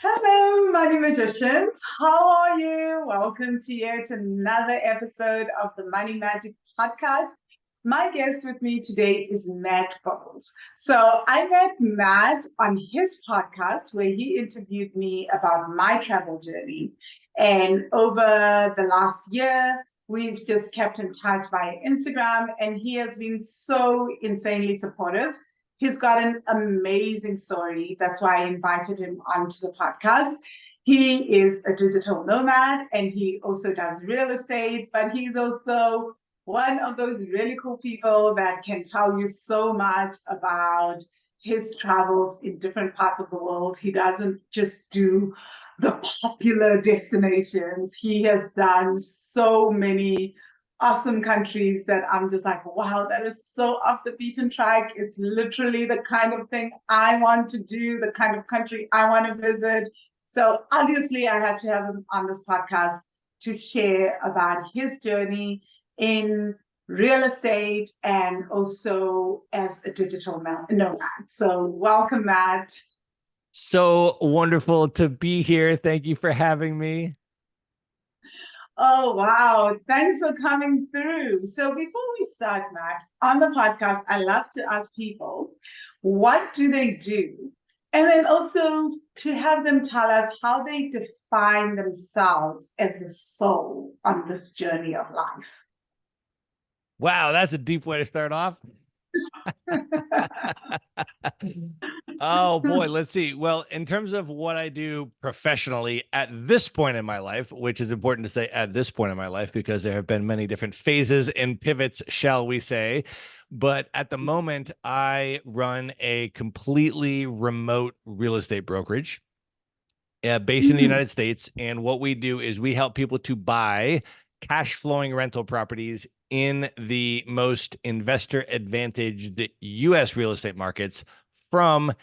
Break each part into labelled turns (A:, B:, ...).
A: Hello, money magicians. How are you? Welcome to yet another episode of the MoneyMagic Podcast. My guest with me today is Matt Bowles. So I met Matt on his podcast where he interviewed me about my travel journey. And over the last year, we've just kept in touch via Instagram, and he has been so insanely supportive. He's got an amazing story. That's why I invited him onto the podcast. He is a digital nomad and he also does real estate, but he's also one of those really cool people that can tell you so much about his travels in different parts of the world. He doesn't just do the popular destinations. He has done so many awesome countries that I'm just like, wow, that is so off the beaten track. It's literally the kind of thing I want to do, the kind of country I want to visit. So obviously I had to have him on this podcast to share about his journey in real estate and also as a digital nomad. So welcome, Matt.
B: So wonderful to be here. Thank you for having me.
A: Oh, wow. Thanks for coming through. So before we start, Matt, on the podcast, I love to ask people, what do they do? And then also to have them tell us how they define themselves as a soul on this journey of life.
B: Wow, that's a deep way to start off. Oh boy, let's see. Well, in terms of what I do professionally at this point in my life, which is important to say at this point in my life because there have been many different phases and pivots, shall we say. But at the moment, I run a completely remote real estate brokerage based in the United States. And what we do is we help people to buy cash flowing rental properties in the most investor advantaged US real estate markets from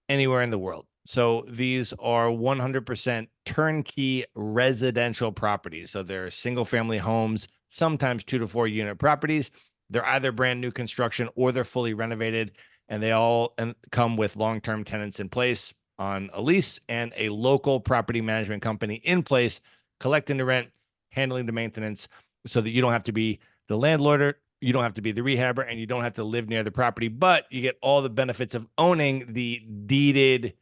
B: anywhere in the world. So these are 100% turnkey residential properties. So they're single family homes, sometimes 2 to 4 unit properties. They're either brand new construction or they're fully renovated, and they all come with long-term tenants in place on a lease and a local property management company in place, collecting the rent, handling the maintenance, so that you don't have to be the landlord, you don't have to be the rehabber, and you don't have to live near the property, but you get all the benefits of owning the deeded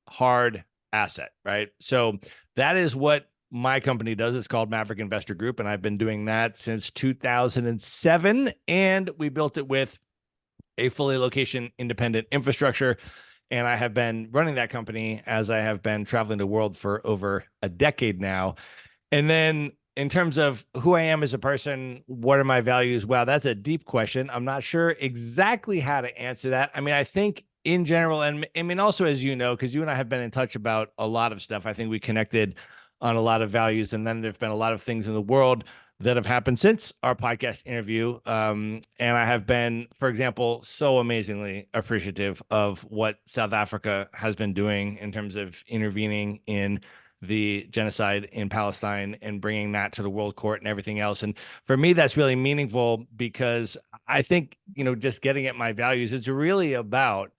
B: hard asset, right? So that is what my company does. It's called Maverick Investor Group, and I've been doing that since 2007, and we built it with a fully location independent infrastructure. And I have been running that company as I have been traveling the world for over a decade now. And then in terms of who I am as a person, what are my values? Wow, that's a deep question. I'm not sure exactly how to answer that. I mean, I think in general, and I mean, also, as you know, because you and I have been in touch about a lot of stuff, I think we connected on a lot of values. And then there've been a lot of things in the world that have happened since our podcast interview. And I have been, for example, so amazingly appreciative of what South Africa has been doing in terms of intervening in the genocide in Palestine and bringing that to the world court and everything else. And for me, that's really meaningful because I think, just getting at my values, it's really about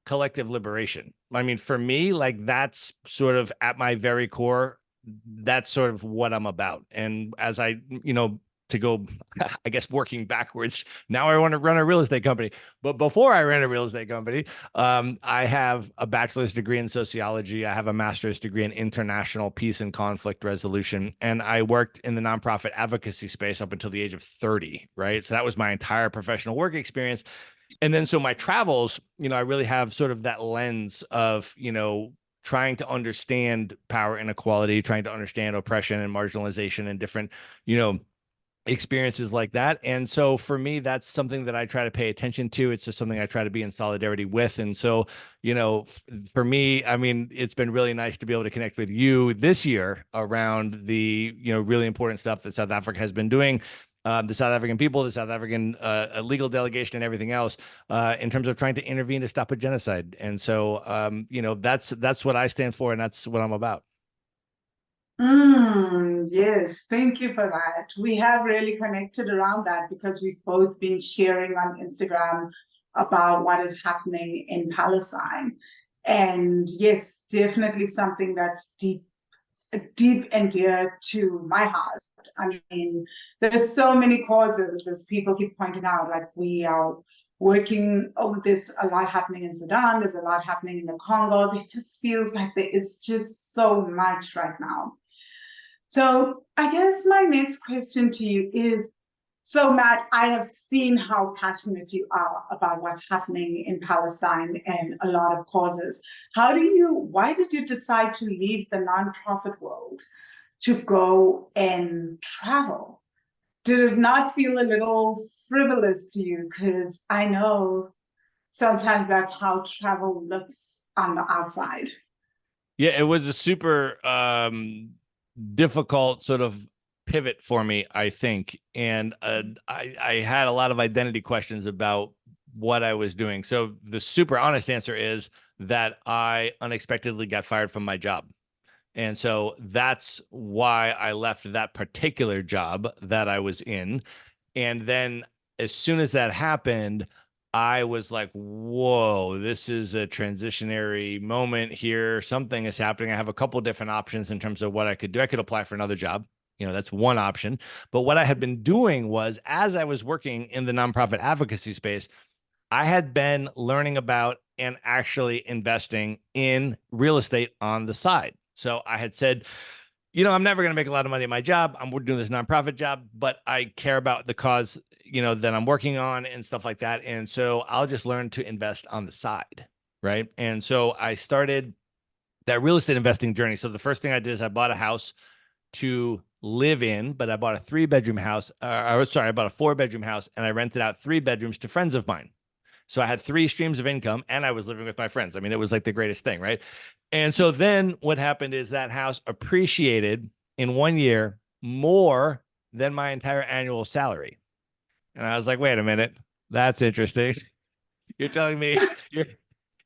B: collective liberation. I mean, for me, like that's sort of at my very core, that's sort of what I'm about. And as I, to go, I guess, working backwards, now I want to run a real estate company. But before I ran a real estate company, I have a bachelor's degree in sociology. I have a master's degree in international peace and conflict resolution. And I worked in the nonprofit advocacy space up until the age of 30, right? So that was my entire professional work experience. And then so my travels, I really have sort of that lens of, trying to understand power inequality, trying to understand oppression and marginalization and different, experiences like that. And so for me, that's something that I try to pay attention to. It's just something I try to be in solidarity with. And so, for me, I mean, it's been really nice to be able to connect with you this year around the, really important stuff that South Africa has been doing. The South African people, the South African legal delegation, and everything else, in terms of trying to intervene to stop a genocide. And so, that's what I stand for, and that's what I'm about.
A: Yes, thank you for that. We have really connected around that because we've both been sharing on Instagram about what is happening in Palestine. And yes, definitely something that's deep and dear to my heart. I mean, there's so many causes, as people keep pointing out, like we are working, oh, there's a lot happening in Sudan, there's a lot happening in the Congo. It just feels like there is just so much right now. So I guess my next question to you is, so Matt, I have seen how passionate you are about what's happening in Palestine and a lot of causes. Why did you decide to leave the nonprofit world to go and travel? Did it not feel a little frivolous to you? Because I know sometimes that's how travel looks on the outside.
B: Yeah, it was a super difficult sort of pivot for me, I think. And I had a lot of identity questions about what I was doing. So the super honest answer is that I unexpectedly got fired from my job. And so that's why I left that particular job that I was in. And then as soon as that happened, I was like, whoa, this is a transitionary moment here. Something is happening. I have a couple of different options in terms of what I could do. I could apply for another job. That's one option. But what I had been doing was, as I was working in the nonprofit advocacy space, I had been learning about and actually investing in real estate on the side. So I had said, I'm never going to make a lot of money at my job. I'm doing this nonprofit job, but I care about the cause, that I'm working on and stuff like that. And so I'll just learn to invest on the side. Right. And so I started that real estate investing journey. So the first thing I did is I bought a house to live in, but I bought a 3-bedroom house. I bought a 4-bedroom house, and I rented out 3 bedrooms to friends of mine. So I had 3 streams of income, and I was living with my friends. I mean, it was like the greatest thing, right? And so then what happened is that house appreciated in 1 year more than my entire annual salary. And I was like, wait a minute, that's interesting. You're telling me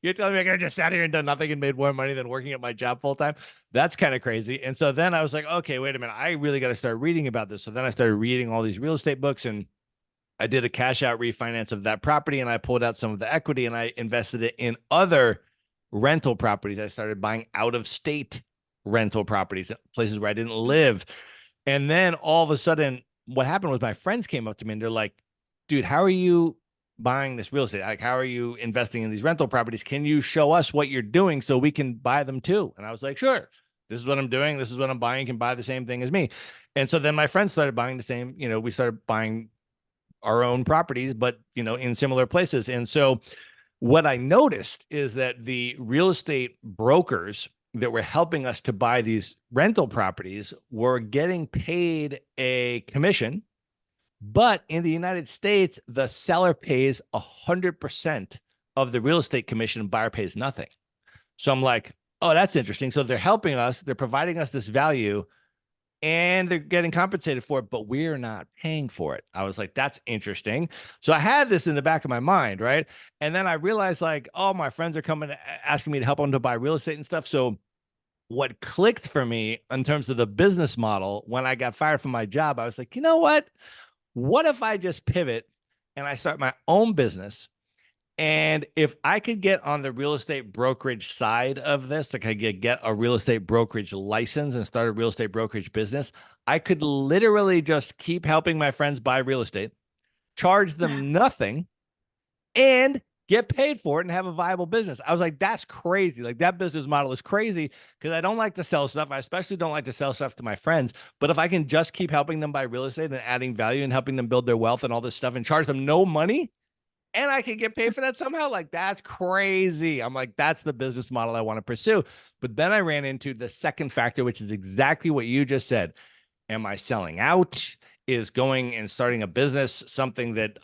B: you're telling me I could have just sat here and done nothing and made more money than working at my job full time? That's kind of crazy. And so then I was like, okay, wait a minute, I really got to start reading about this. So then I started reading all these real estate books, and I did a cash out refinance of that property, and I pulled out some of the equity and I invested it in other rental properties. I started buying out of state rental properties, places where I didn't live. And then all of a sudden, what happened was my friends came up to me and they're like, dude, how are you buying this real estate? Like, how are you investing in these rental properties? Can you show us what you're doing so we can buy them too? And I was like, sure, this is what I'm doing. This is what I'm buying. You can buy the same thing as me. And so then my friends started buying the same, we started buying our own properties, but, in similar places. And so what I noticed is that the real estate brokers that were helping us to buy these rental properties were getting paid a commission. But in the United States, the seller pays 100% of the real estate commission, buyer pays nothing. So I'm like, oh, that's interesting. So they're helping us, they're providing us this value, and they're getting compensated for it, but we're not paying for it. I was like, that's interesting. So I had this in the back of my mind, right? And then I realized, like, oh, my friends are coming, asking me to help them to buy real estate and stuff. So what clicked for me in terms of the business model when I got fired from my job, I was like, you know what? What if I just pivot and I start my own business? And if I could get on the real estate brokerage side of this, like I could get a real estate brokerage license and start a real estate brokerage business, I could literally just keep helping my friends buy real estate, charge them nothing, and get paid for it and have a viable business. I was like, that's crazy. Like, that business model is crazy, because I don't like to sell stuff. I especially don't like to sell stuff to my friends. But if I can just keep helping them buy real estate and adding value and helping them build their wealth and all this stuff and charge them no money, and I can get paid for that somehow, like, that's crazy. I'm like, that's the business model I want to pursue. But then I ran into the second factor, which is exactly what you just said. Am I selling out? Is going and starting a business something that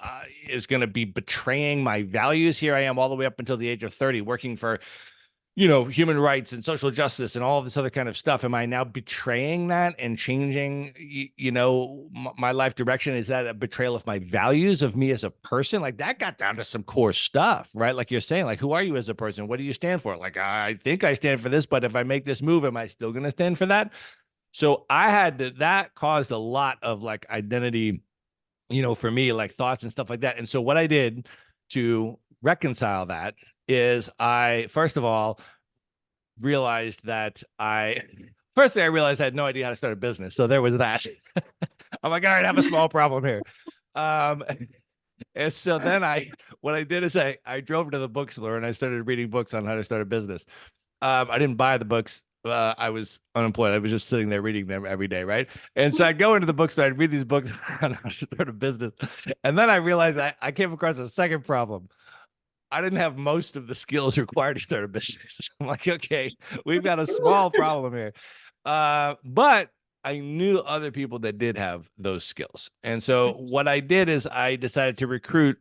B: is going to be betraying my values? Here I am all the way up until the age of 30, working for, human rights and social justice and all of this other kind of stuff. Am I now betraying that and changing, my life direction? Is that a betrayal of my values, of me as a person? Like, that got down to some core stuff, right? Like you're saying, like, who are you as a person? What do you stand for? Like, I think I stand for this, but if I make this move, am I still going to stand for that? So that caused a lot of, like, identity, for me, like thoughts and stuff like that. And so what I did to reconcile that is I, first of all, realized that firstly, I realized I had no idea how to start a business. So there was that. I'm like, all right, I have a small problem here. Um, and so then what I did is I drove to the bookstore and I started reading books on how to start a business. I didn't buy the books. I was unemployed. I was just sitting there reading them every day, right? And so I'd go into the bookstore, I'd read these books on how to start a business. And then I realized I came across a second problem. I didn't have most of the skills required to start a business. I'm like, okay, we've got a small problem here. But I knew other people that did have those skills. And so what I did is I decided to recruit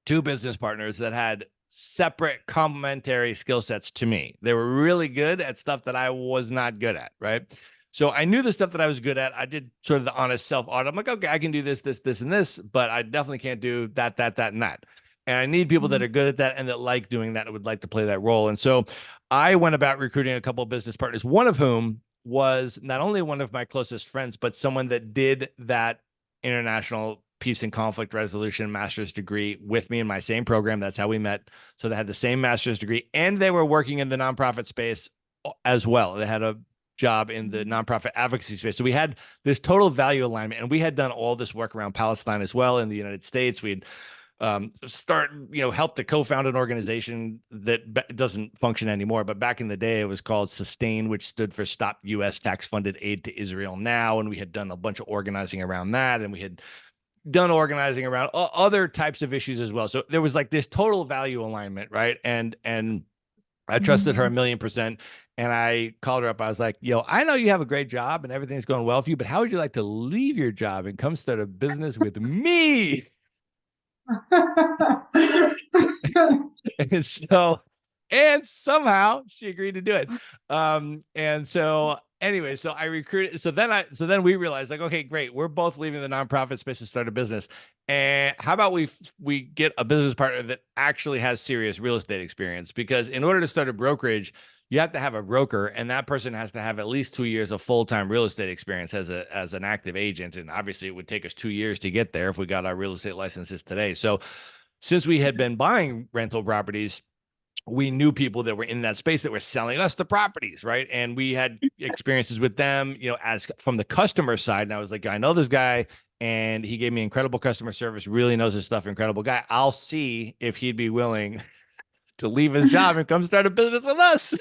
B: two business partners that had separate complementary skill sets to me. They were really good at stuff that I was not good at, right? So I knew the stuff that I was good at. I did sort of the honest self-audit. I'm like, okay, I can do this, and this, but I definitely can't do that, and that. And I need people that are good at that and that like doing that and would like to play that role. And so I went about recruiting a couple of business partners, one of whom was not only one of my closest friends, but someone that did that international peace and conflict resolution master's degree with me in my same program. That's how we met. So they had the same master's degree and they were working in the nonprofit space as well. They had a job in the nonprofit advocacy space. So we had this total value alignment, and we had done all this work around Palestine as well in the United States. We'd helped to co-found an organization that doesn't function anymore. But back in the day, it was called Sustain, which stood for Stop U.S. Tax-Funded Aid to Israel Now. And we had done a bunch of organizing around that. And we had done organizing around other types of issues as well. So there was like this total value alignment, right? And I trusted her 1,000,000%. And I called her up. I was like, yo, I know you have a great job and everything's going well for you, but how would you like to leave your job and come start a business with me? and somehow she agreed to do it. And so anyway, so I recruited. So then we realized, like, okay, great. We're both leaving the nonprofit space to start a business. And how about we get a business partner that actually has serious real estate experience? Because in order to start a brokerage, you have to have a broker, and that person has to have at least 2 years of full-time real estate experience as an active agent. And obviously it would take us 2 years to get there if we got our real estate licenses today. So since we had been buying rental properties, we knew people that were in that space that were selling us the properties, right? And we had experiences with them, as from the customer side. And I was like, I know this guy, and he gave me incredible customer service, really knows his stuff, incredible guy. I'll see if he'd be willing to leave his job and come start a business with us.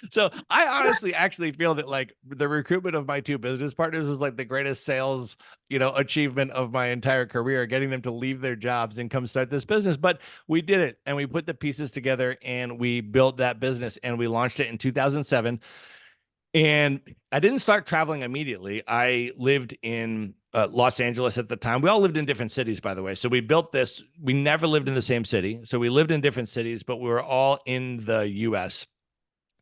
B: So I honestly actually feel that like the recruitment of my two business partners was like the greatest sales, achievement of my entire career, getting them to leave their jobs and come start this business. But we did it, and we put the pieces together and we built that business, and we launched it in 2007. And I didn't start traveling immediately. I lived in Los Angeles at the time. We all lived in different cities, by the way. So we built this. We never lived in the same city. So we lived in different cities, but we were all in the US.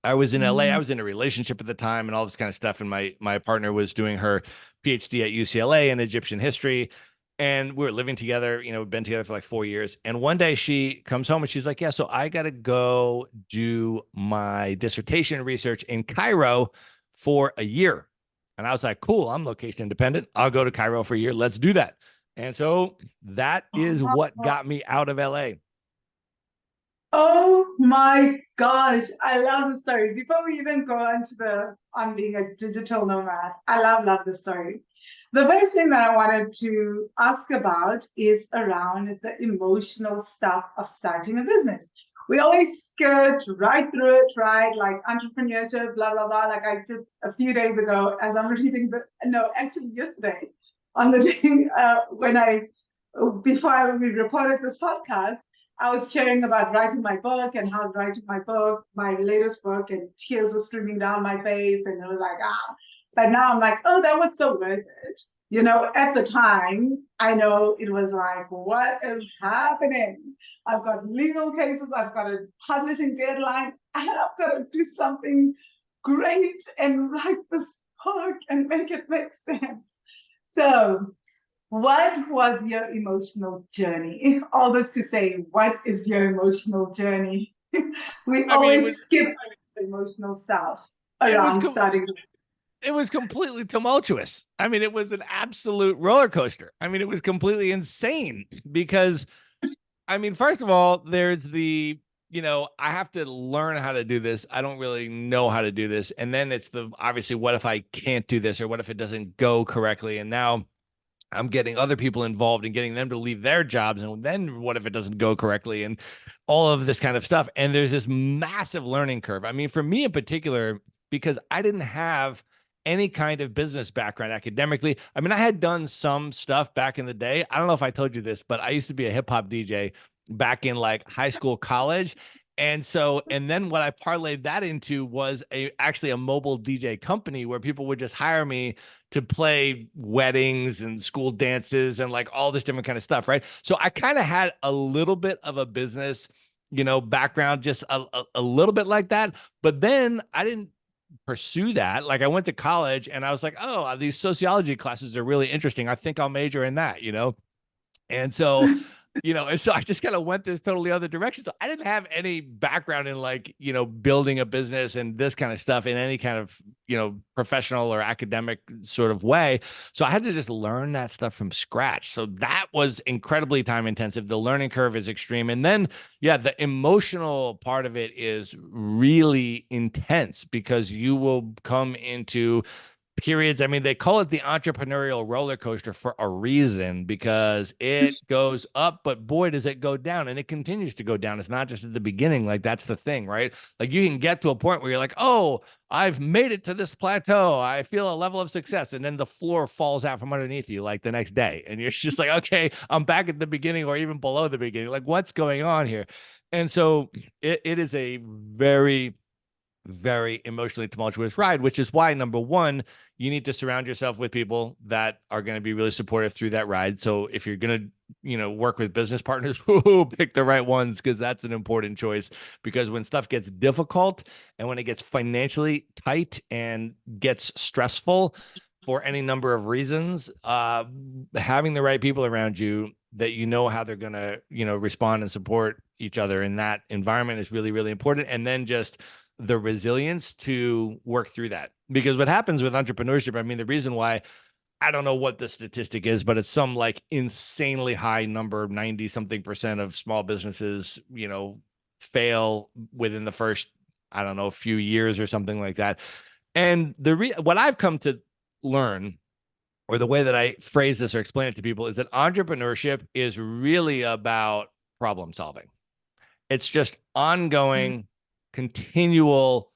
B: I was in LA. I was in a relationship at the time and all this kind of stuff. And my partner was doing her PhD at UCLA in Egyptian history. And we were living together, we've been together for like 4 years. And one day she comes home and she's like, yeah, so I got to go do my dissertation research in Cairo for a year. And I was like, cool, I'm location independent. I'll go to Cairo for a year. Let's do that. And so that is what got me out of LA.
A: Oh my gosh, I love the story. Before we even go on being a digital nomad, I love the story. The first thing that I wanted to ask about is around the emotional stuff of starting a business. We always skirt right through it, right? Like entrepreneurship, blah, blah, blah. Like a few days ago, as I'm reading actually yesterday, on the day before we recorded this podcast, I was sharing about writing my book and how I was writing my latest book, and tears were streaming down my face, and it was like, But now I'm like, oh, that was so worth it. At the time, I know it was like, what is happening? I've got legal cases, I've got a publishing deadline, and I've got to do something great and write this book and make it make sense. So what was your emotional journey? All this to say, what is your emotional journey? We always skip emotional stuff around starting.
B: It was completely tumultuous. I mean, it was an absolute roller coaster. I mean, it was completely insane because, first of all, there's the I have to learn how to do this. I don't really know how to do this. And then it's obviously, what if I can't do this, or what if it doesn't go correctly? And now I'm getting other people involved and getting them to leave their jobs. And then what if it doesn't go correctly, and all of this kind of stuff. And there's this massive learning curve. I mean, for me in particular, because I didn't have any kind of business background academically. I mean, I had done some stuff back in the day. I don't know if I told you this, but I used to be a hip hop DJ back in like high school, college. And then what I parlayed that into was actually a mobile DJ company where people would just hire me to play weddings and school dances and like all this different kind of stuff, right? So I kind of had a little bit of a business, background, just a little bit like that. But then I didn't pursue that. Like I went to college and I was like, oh, these sociology classes are really interesting. I think I'll major in that, And so, and so I just kind of went this totally other direction. So I didn't have any background in like, building a business and this kind of stuff in any kind of, professional or academic sort of way. So I had to just learn that stuff from scratch. So that was incredibly time intensive. The learning curve is extreme. And then, yeah, the emotional part of it is really intense because you will come into periods. I mean, they call it the entrepreneurial roller coaster for a reason, because it goes up, but boy, does it go down, and it continues to go down. It's not just at the beginning. Like that's the thing, right? Like you can get to a point where you're like, oh, I've made it to this plateau. I feel a level of success. And then the floor falls out from underneath you like the next day. And you're just like, okay, I'm back at the beginning or even below the beginning. Like what's going on here? And so it is a very, very emotionally tumultuous ride, which is why, number one, you need to surround yourself with people that are going to be really supportive through that ride. So if you're going to, work with business partners, pick the right ones, because that's an important choice. Because when stuff gets difficult and when it gets financially tight and gets stressful for any number of reasons, having the right people around you that how they're going to, respond and support each other in that environment is really, really important. And then just the resilience to work through that. Because what happens with entrepreneurship, I mean, the reason why, I don't know what the statistic is, but it's some like insanely high number, 90 something percent of small businesses, fail within the first, I don't know, few years or something like that. And what I've come to learn, or the way that I phrase this or explain it to people, is that entrepreneurship is really about problem solving. It's just ongoing, continual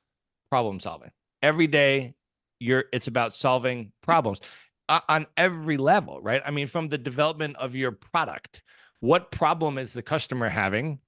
B: problem solving. Every day, it's about solving problems on every level, right? I mean, from the development of your product, what problem is the customer having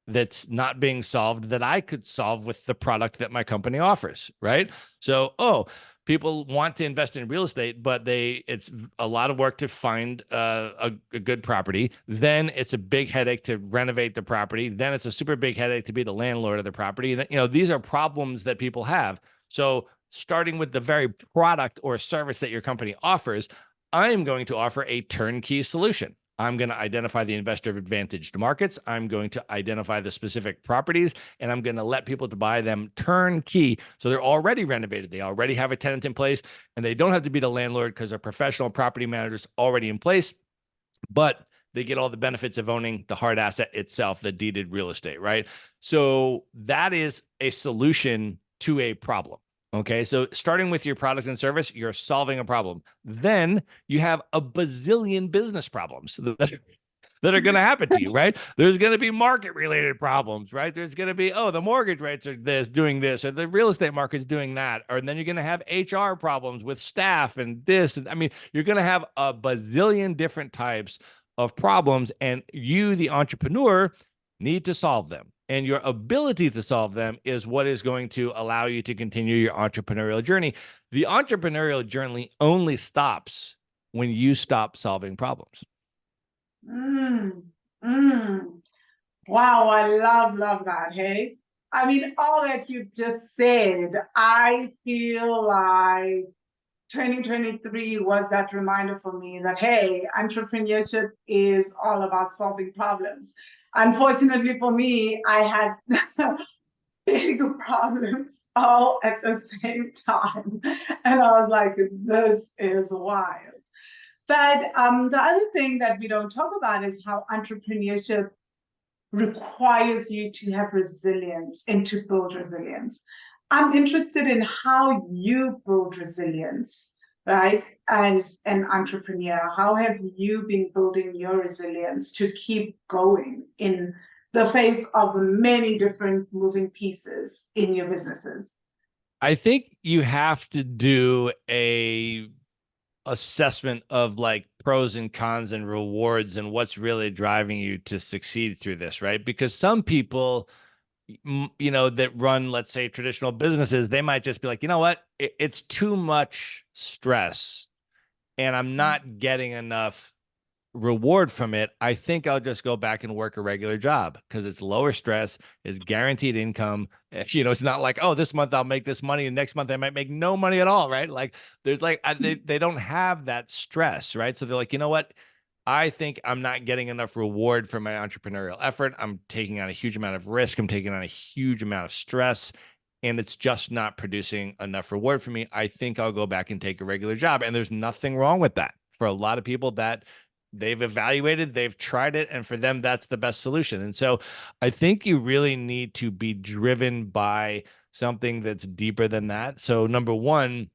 B: that's not being solved that I could solve with the product that my company offers, right? So, people want to invest in real estate, but it's a lot of work to find a good property. Then it's a big headache to renovate the property. Then it's a super big headache to be the landlord of the property. These are problems that people have. So starting with the very product or service that your company offers, I'm going to offer a turnkey solution. I'm going to identify the investor advantaged markets. I'm going to identify the specific properties, and I'm going to let people to buy them turnkey. So they're already renovated. They already have a tenant in place, and they don't have to be the landlord because they're professional property managers already in place, but they get all the benefits of owning the hard asset itself, the deeded real estate, right? So that is a solution to a problem. Okay, so starting with your product and service, you're solving a problem. Then you have a bazillion business problems that are going to happen to you, right? There's going to be market-related problems, right? There's going to be, the mortgage rates are doing this, or the real estate market's doing that. Or then you're going to have HR problems with staff and this. And I mean, you're going to have a bazillion different types of problems, and you, the entrepreneur, need to solve them. And your ability to solve them is what is going to allow you to continue your entrepreneurial journey. The entrepreneurial journey only stops when you stop solving problems.
A: Wow, I love that. Hey, I mean, all that you just said, I feel like 2023 was that reminder for me that, hey, entrepreneurship is all about solving problems. Unfortunately for me, I had big problems all at the same time. And I was like, this is wild. But the other thing that we don't talk about is how entrepreneurship requires you to have resilience and to build resilience. I'm interested in how you build resilience, right? As an entrepreneur, how have you been building your resilience to keep going in the face of many different moving pieces in your businesses?
B: I think you have to do a assessment of like pros and cons and rewards and what's really driving you to succeed through this, right? Because some people, that run, let's say, traditional businesses, they might just be like, you know what, it's too much stress and I'm not getting enough reward from it. I think I'll just go back and work a regular job because it's lower stress, it's guaranteed income. It's not like, oh, this month I'll make this money and next month I might make no money at all, right? Like there's like, they don't have that stress, right? So they're like, you know what? I think I'm not getting enough reward for my entrepreneurial effort. I'm taking on a huge amount of risk. I'm taking on a huge amount of stress, and it's just not producing enough reward for me. I think I'll go back and take a regular job. And there's nothing wrong with that. For a lot of people, that they've evaluated, they've tried it, and for them, that's the best solution. And so I think you really need to be driven by something that's deeper than that. So number one,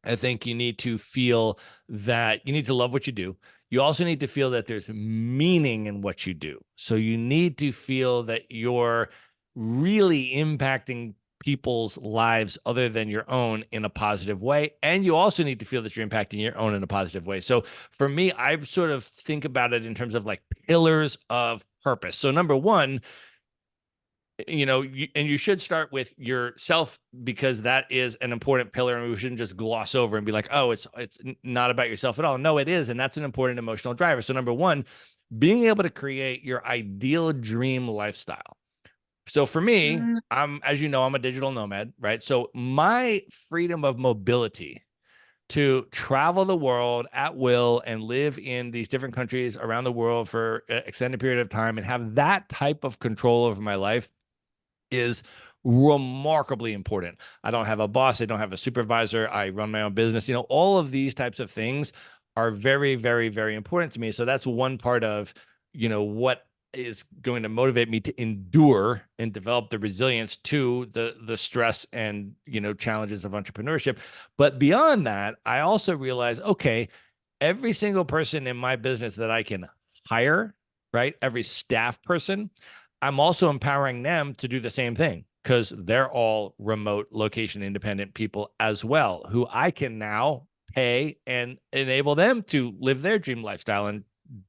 B: I think you need to feel that you need to love what you do. You also need to feel that there's meaning in what you do. So you need to feel that you're really impacting people's lives other than your own in a positive way. And you also need to feel that you're impacting your own in a positive way. So for me, I sort of think about it in terms of like pillars of purpose. So number one, you should start with yourself because that is an important pillar, and we shouldn't just gloss over and be like, oh, it's not about yourself at all. No, it is. And that's an important emotional driver. So number one, being able to create your ideal dream lifestyle. So for me, as you know, I'm a digital nomad, right? So my freedom of mobility to travel the world at will and live in these different countries around the world for an extended period of time and have that type of control over my life is remarkably important. I don't have a boss. I don't have a supervisor. I run my own business. All of these types of things are very, very, very important to me. So that's one part of, what is going to motivate me to endure and develop the resilience to the stress and, challenges of entrepreneurship. But beyond that, I also realize, okay, every single person in my business that I can hire, right? Every staff person, I'm also empowering them to do the same thing because they're all remote location independent people as well, who I can now pay and enable them to live their dream lifestyle and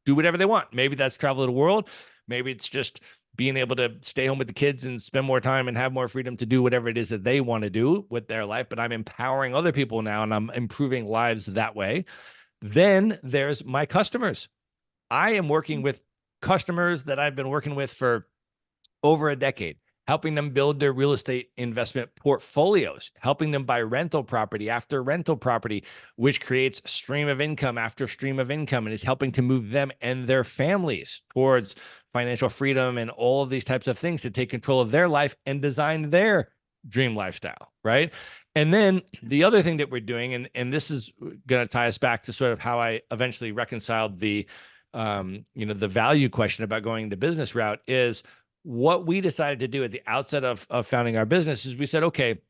B: do whatever they want. Maybe that's travel the world. Maybe it's just being able to stay home with the kids and spend more time and have more freedom to do whatever it is that they want to do with their life. But I'm empowering other people now and I'm improving lives that way. Then there's my customers. I am working with customers that I've been working with for over a decade, helping them build their real estate investment portfolios, helping them buy rental property after rental property, which creates stream of income after stream of income and is helping to move them and their families towards financial freedom and all of these types of things to take control of their life and design their dream lifestyle, right? And then the other thing that we're doing, and this is going to tie us back to sort of how I eventually reconciled the value question about going the business route, is what we decided to do at the outset of founding our business is we said, okay,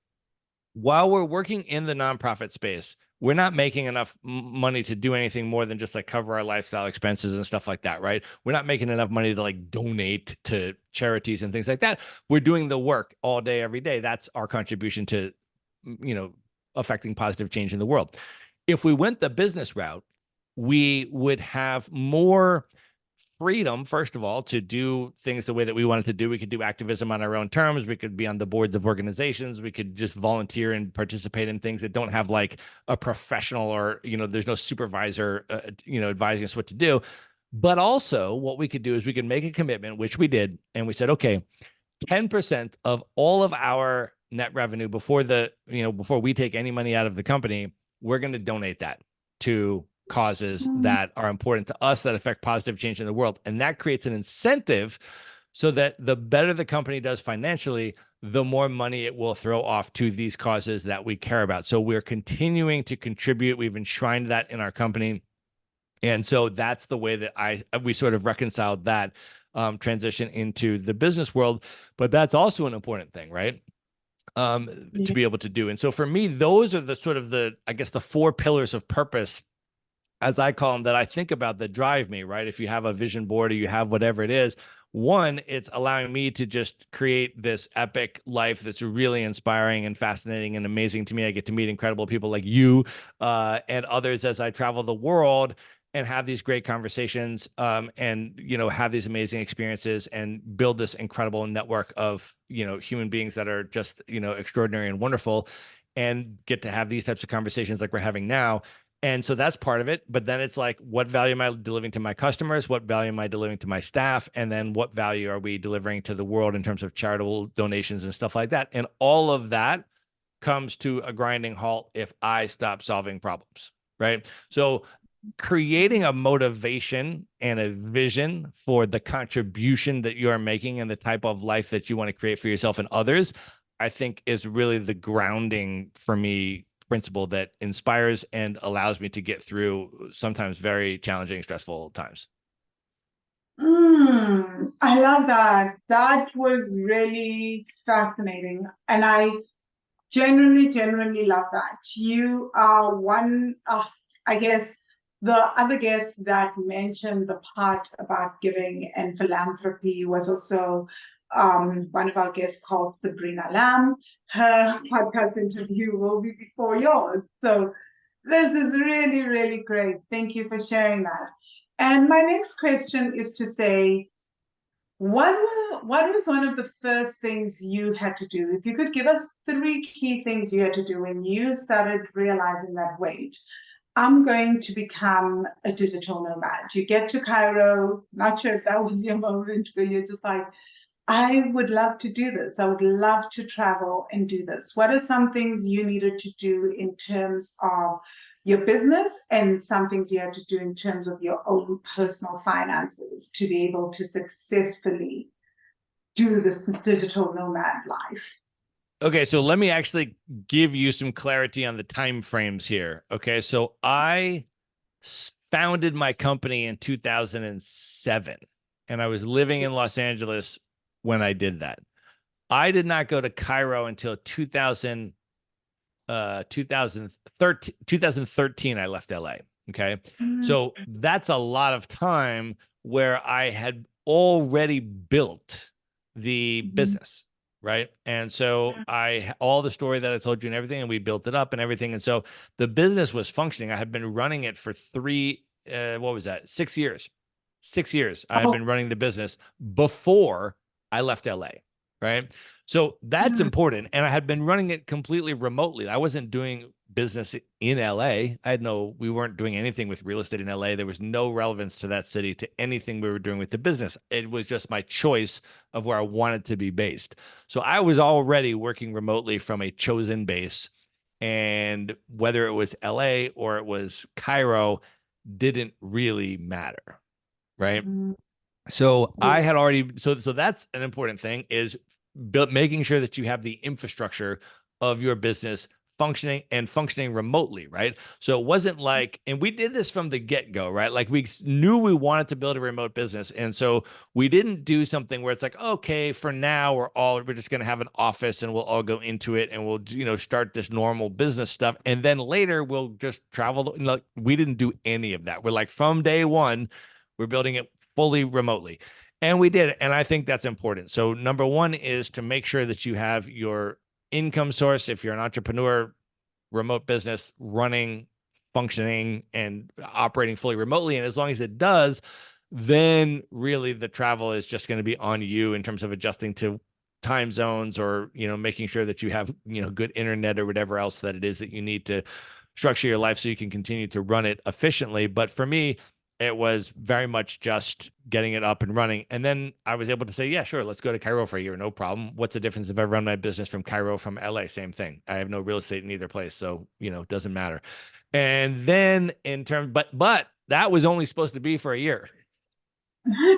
B: while we're working in the nonprofit space, we're not making enough money to do anything more than just like cover our lifestyle expenses and stuff like that, right? We're not making enough money to like donate to charities and things like that. We're doing the work all day, every day. That's our contribution to, affecting positive change in the world. If we went the business route, we would have more freedom, first of all, to do things the way that we wanted to do. We could do activism on our own terms. We could be on the boards of organizations. We could just volunteer and participate in things that don't have like a professional or, there's no supervisor, advising us what to do. But also what we could do is we could make a commitment, which we did. And we said, okay, 10% of all of our net revenue before we take any money out of the company, we're going to donate that to causes that are important to us that affect positive change in the world. And that creates an incentive so that the better the company does financially, the more money it will throw off to these causes that we care about. So we're continuing to contribute. We've enshrined that in our company. And so that's the way that we sort of reconciled that transition into the business world. But that's also an important thing, right? To be able to do. And so for me, those are the sort of I guess the 4 pillars of purpose, as I call them, that I think about that drive me, right? If you have a vision board or you have whatever it is, one, it's allowing me to just create this epic life that's really inspiring and fascinating and amazing to me. I get to meet incredible people like you and others as I travel the world and have these great conversations and, have these amazing experiences and build this incredible network of, human beings that are just, extraordinary and wonderful, and get to have these types of conversations like we're having now. And so that's part of it. But then it's like, what value am I delivering to my customers? What value am I delivering to my staff? And then what value are we delivering to the world in terms of charitable donations and stuff like that? And all of that comes to a grinding halt if I stop solving problems, right? So creating a motivation and a vision for the contribution that you are making and the type of life that you want to create for yourself and others, I think is really the grounding for me principle that inspires and allows me to get through sometimes very challenging, stressful times.
A: I love that. That was really fascinating. And I genuinely love that. You are one, I guess, the other guest that mentioned the part about giving and philanthropy was also one of our guests called Sabrina Lamb. Her podcast interview will be before yours. So this is really great. Thank you for sharing that. And my next question is to say, what was one of the first things you had to do? If you could give us 3 key things you had to do when you started realizing that, wait, I'm going to become a digital nomad. You get to Cairo, not sure if that was your moment where you're just like, I would love to do this. I would love to travel and do this. What are some things you needed to do in terms of your business and some things you had to do in terms of your own personal finances to be able to successfully do this digital nomad life?
B: Okay, so let me actually give you some clarity on the time frames here. Okay, so I founded my company in 2007, and I was living in Los Angeles when I did that. I did not go to Cairo until 2013. I left LA. Okay, so that's a lot of time where I had already built the business. Right. And so all the story that I told you and everything, and we built it up and everything. And so the business was functioning. I had been running it for 6 years. 6 years. I had been running the business before I left LA. Right. So that's important. And I had been running it completely remotely. I wasn't doing business in LA. We weren't doing anything with real estate in LA. There was no relevance to that city, to anything we were doing with the business. It was just my choice of where I wanted to be based. So I was already working remotely from a chosen base. And whether it was LA or it was Cairo didn't really matter. Right. So I had already, so that's an important thing, is making sure that you have the infrastructure of your business functioning remotely, right? So it wasn't like, and we did this from the get-go, right? Like we knew we wanted to build a remote business. And so we didn't do something where it's like, okay, for now we're just going to have an office and we'll all go into it and we'll, start this normal business stuff. And then later we'll just travel. We didn't do any of that. We're like, from day one, we're building it fully remotely. And we did. And I think that's important. So number one is to make sure that you have your income source. If you're an entrepreneur, remote business running, functioning, and operating fully remotely. And as long as it does, then really the travel is just going to be on you in terms of adjusting to time zones or, making sure that you have, good internet or whatever else that it is that you need to structure your life so you can continue to run it efficiently. But for me, it was very much just getting it up and running. And then I was able to say, yeah, sure, let's go to Cairo for a year. No problem. What's the difference if I run my business from Cairo, from LA? Same thing. I have no real estate in either place. So, it doesn't matter. And then but that was only supposed to be for a year.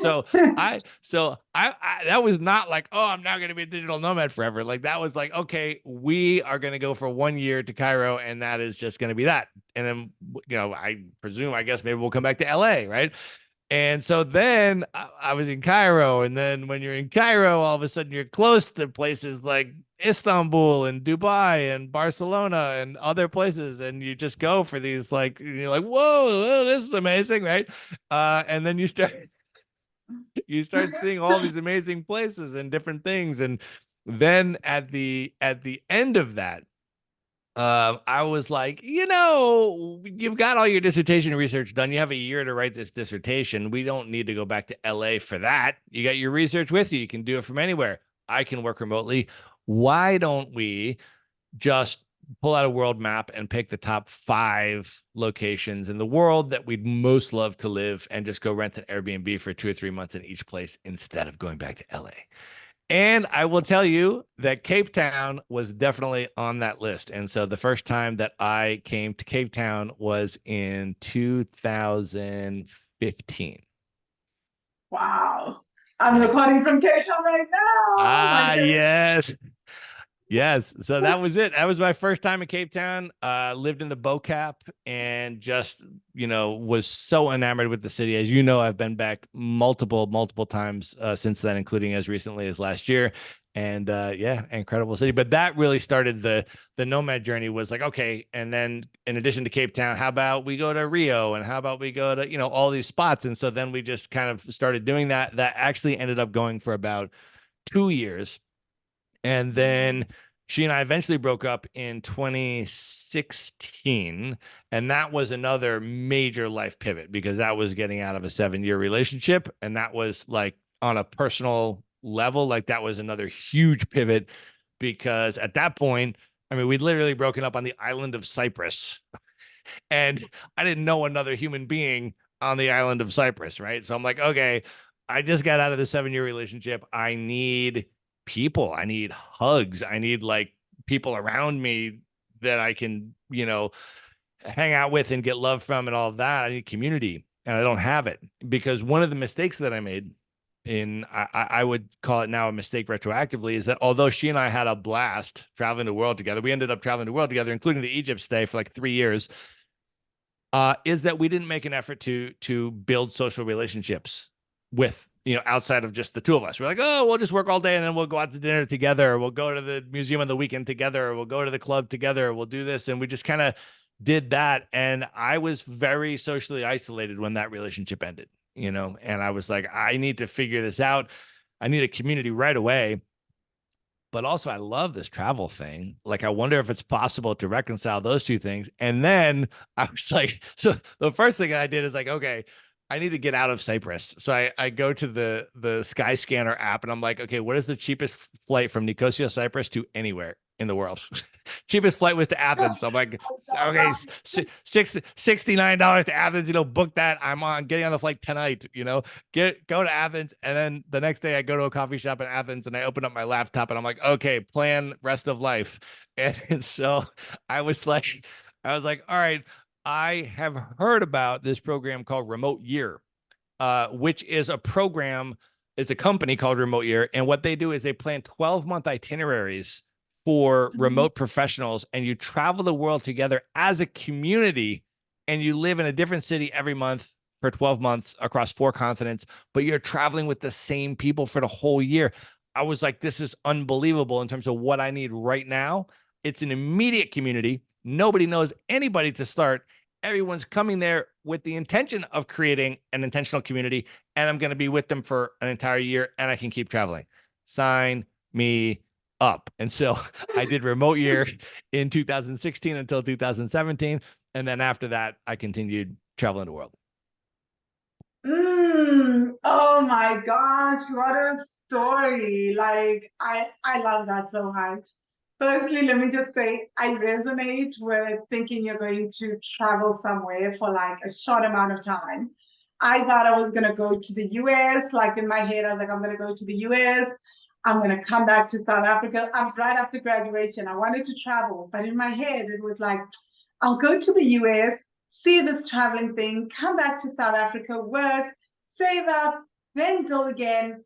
B: So that was not like, oh, I'm now going to be a digital nomad forever. Like that was like, okay, we are going to go for 1 year to Cairo and that is just going to be that. And then, I guess maybe we'll come back to LA. Right. And so then I was in Cairo. And then when you're in Cairo, all of a sudden you're close to places like Istanbul and Dubai and Barcelona and other places. And you just go for these, like, you're like, whoa, this is amazing, right? And then you start seeing all these amazing places and different things. And then at the end of that, I was like, you've got all your dissertation research done. You have a year to write this dissertation. We don't need to go back to LA for that. You got your research with you. You can do it from anywhere. I can work remotely. Why don't we just pull out a world map and pick the top 5 locations in the world that we'd most love to live, and just go rent an Airbnb for 2 or 3 months in each place instead of going back to LA? And I will tell you that Cape Town was definitely on that list. And so the first time that I came to Cape Town was in 2015.
A: Wow. I'm recording from Cape Town right now.
B: Yes. Yes. So that was it. That was my first time in Cape Town. Lived in the Bocap and just, was so enamored with the city. As you know, I've been back multiple times since then, including as recently as last year. And incredible city. But that really started the nomad journey. Was like, okay. And then in addition to Cape Town, how about we go to Rio, and how about we go to, all these spots? And so then we just kind of started doing that. That actually ended up going for about 2 years. And then she and I eventually broke up in 2016. And that was another major life pivot, because that was getting out of a 7-year relationship. And that was like, on a personal level, like, that was another huge pivot, because at that point, I mean, we'd literally broken up on the island of Cyprus, and I didn't know another human being on the island of Cyprus. Right. So I'm like, okay, I just got out of the 7-year relationship. I need people. I need hugs. I need, like, people around me that I can, hang out with and get love from and all of that. I need community, and I don't have it, because one of the mistakes that I made, I would call it now a mistake retroactively, is that although she and I had a blast traveling the world together, we ended up traveling the world together, including the Egypt stay for like 3 years, is that we didn't make an effort to build social relationships with, outside of just the two of us. We're like, oh, we'll just work all day, and then we'll go out to dinner together, or we'll go to the museum on the weekend together, or we'll go to the club together, or we'll do this. And we just kind of did that. And I was very socially isolated when that relationship ended, and I was like, I need to figure this out. I need a community right away. But also, I love this travel thing. Like, I wonder if it's possible to reconcile those two things. And then I was like, so the first thing I did is like, okay, I need to get out of Cyprus. So I go to the Skyscanner app, and I'm like, okay, what is the cheapest flight from Nicosia, Cyprus to anywhere in the world? Cheapest flight was to Athens. So I'm like, okay, $69 to Athens, book that. I'm getting on the flight tonight, go to Athens. And then the next day I go to a coffee shop in Athens, and I open up my laptop, and I'm like, okay, plan rest of life. And so I was like, all right, I have heard about this program called Remote Year, which is a program, is a company called Remote Year. And what they do is they plan 12-month itineraries for remote professionals, and you travel the world together as a community, and you live in a different city every month for 12 months across 4 continents, but you're traveling with the same people for the whole year. I was like, this is unbelievable in terms of what I need right now. It's an immediate community. Nobody knows anybody to start. Everyone's coming there with the intention of creating an intentional community, and I'm going to be with them for an entire year, and I can keep traveling. Sign me up. And so I did Remote Year in 2016 until 2017. And then after that, I continued traveling the world.
A: Oh my gosh, what a story. Like, I love that so much. Firstly, let me just say, I resonate with thinking you're going to travel somewhere for like a short amount of time. I thought I was going to go to the US. Like, in my head, I was like, I'm going to go to the US. I'm going to come back to South Africa. I'm right after graduation. I wanted to travel, but in my head, it was like, I'll go to the US, see this traveling thing, come back to South Africa, work, save up, then go again.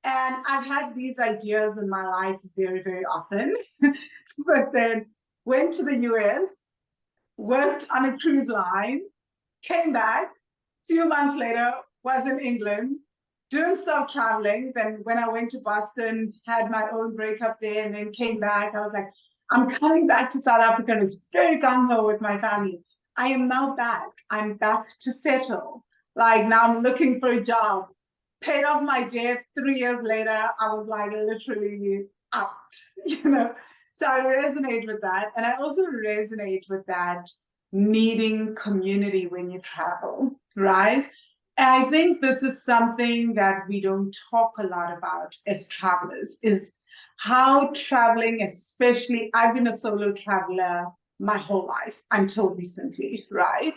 A: And I've had these ideas in my life very, very often, but then went to the US, worked on a cruise line, came back, few months later, was in England. Didn't stop traveling. Then when I went to Boston, had my own breakup there, and then came back. I was like, I'm coming back to South Africa. And was very gung-ho with my family. I am now back. I'm back to settle. Like now I'm looking for a job. Paid off my debt 3 years later. I was like literally out, you know. So I resonate with that. And I also resonate with that needing community when you travel, right? And I think this is something that we don't talk a lot about as travelers, is how traveling, especially, I've been a solo traveler my whole life until recently, right?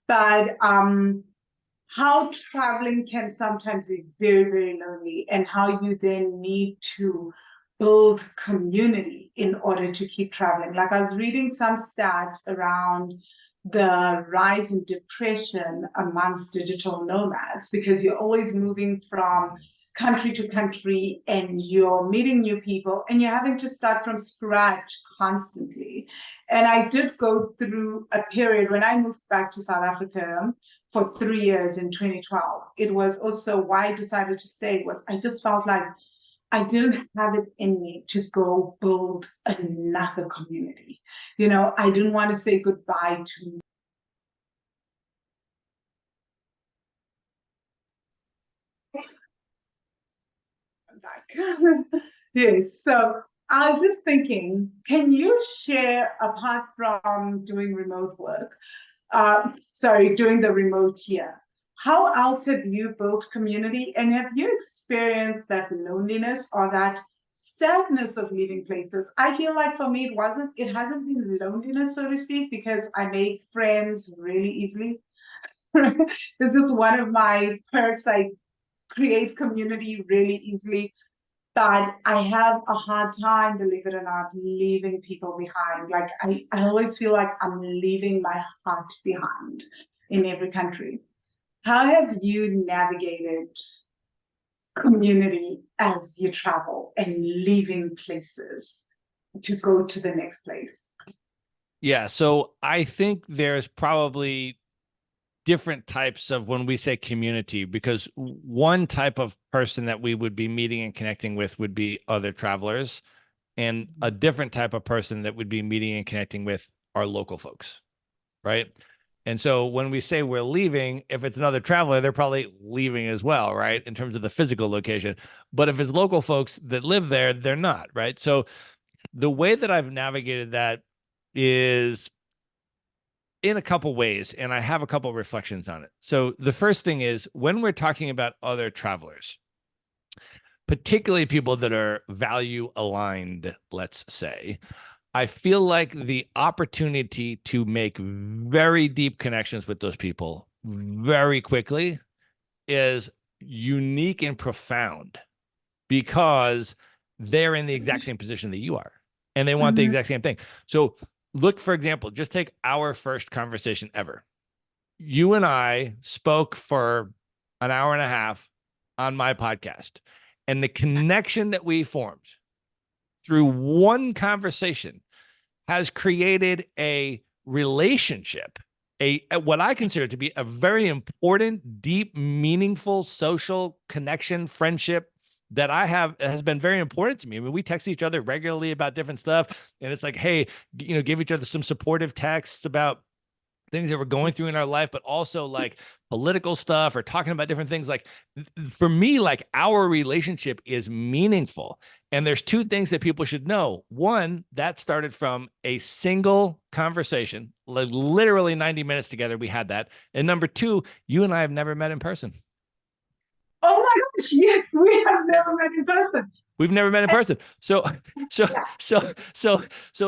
A: But how traveling can sometimes be very, very lonely, and how you then need to build community in order to keep traveling. Like I was reading some stats around the rise in depression amongst digital nomads, because you're always moving from country to country and you're meeting new people and you're having to start from scratch constantly. And I did go through a period when I moved back to South Africa for 3 years in 2012. It was also why I decided to stay, was I just felt like I didn't have it in me to go build another community. You know, I didn't want to say goodbye to. I'm back. Yes. So I was just thinking, can you share, apart from doing remote work, doing the remote here, how else have you built community, and have you experienced that loneliness or that sadness of leaving places? I feel like for me, it hasn't been loneliness, so to speak, because I make friends really easily. This is one of my perks. I create community really easily, but I have a hard time, believe it or not, leaving people behind. Like I always feel like I'm leaving my heart behind in every country. How have you navigated community as you travel and leaving places to go to the next place?
B: Yeah. So I think there's probably different types of when we say community, because one type of person that we would be meeting and connecting with would be other travelers, and a different type of person that would be meeting and connecting with are local folks, right? And so when we say we're leaving, if it's another traveler, they're probably leaving as well, right? In terms of the physical location. But if it's local folks that live there, they're not, right? So the way that I've navigated that is in a couple ways, and I have a couple reflections on it. So the first thing is, when we're talking about other travelers, particularly people that are value aligned, let's say, I feel like the opportunity to make very deep connections with those people very quickly is unique and profound, because they're in the exact same position that you are, and they want the exact same thing. So look, for example, just take our first conversation ever. You and I spoke for an hour and a half on my podcast, and the connection that we formed through one conversation has created a relationship, a what I consider to be a very important, deep, meaningful social connection, friendship that I have has been very important to me. I mean, we text each other regularly about different stuff, and it's like, hey, give each other some supportive texts about things that we're going through in our life, but also like political stuff or talking about different things. Like for me, like our relationship is meaningful. And there's two things that people should know. One, that started from a single conversation, like literally 90 minutes together. We had that. And number two, you and I have never met in person.
A: Oh my gosh, yes, we have never met in person.
B: We've never met in person. So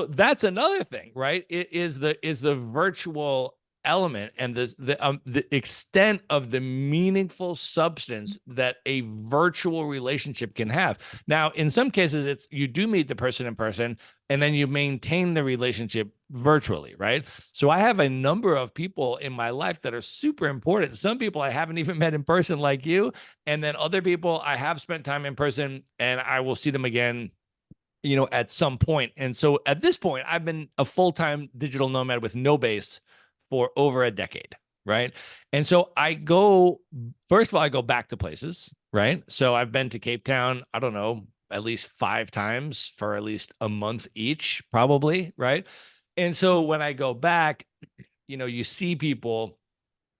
B: that's another thing, right? It is the virtual element and the extent of the meaningful substance that a virtual relationship can have. Now, in some cases, it's you do meet the person in person and then you maintain the relationship virtually, right? So I have a number of people in my life that are super important. Some people I haven't even met in person, like you, and then other people I have spent time in person and I will see them again, at some point. And so at this point, I've been a full-time digital nomad with no base for over a decade. right? And so first of all, I go back to places, right? So I've been to Cape Town, I don't know, at least 5 times for at least a month each, probably, right? And so when I go back, you see people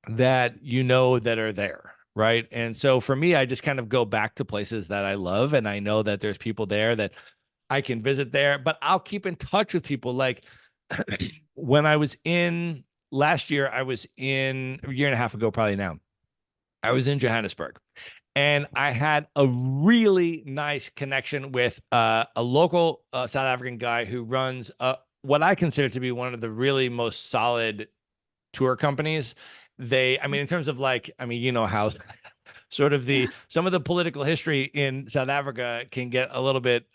B: that that are there, right? And so for me, I just kind of go back to places that I love, and I know that there's people there that I can visit there, but I'll keep in touch with people. Like when I was in last year, I was in a year and a half ago, probably now, I was in Johannesburg. And I had a really nice connection with a local South African guy who runs what I consider to be one of the really most solid tour companies. In terms of how sort of some of the political history in South Africa can get a little bit,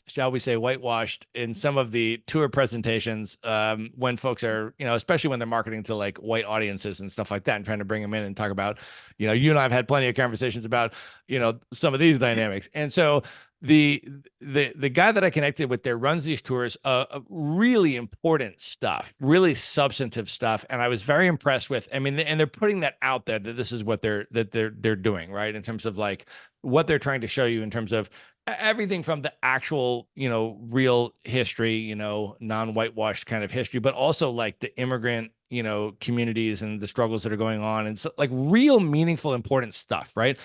B: shall we say, whitewashed in some of the tour presentations when folks are, especially when they're marketing to like white audiences and stuff like that and trying to bring them in and talk about, you and I have had plenty of conversations about, some of these dynamics. And so the guy that I connected with there runs these tours, really important stuff, really substantive stuff, and I was very impressed with. And they're putting that out there that this is what they're doing, right? In terms of like what they're trying to show you in terms of everything from the actual, real history, non-whitewashed kind of history, but also like the immigrant, communities and the struggles that are going on, and so like real meaningful, important stuff, right?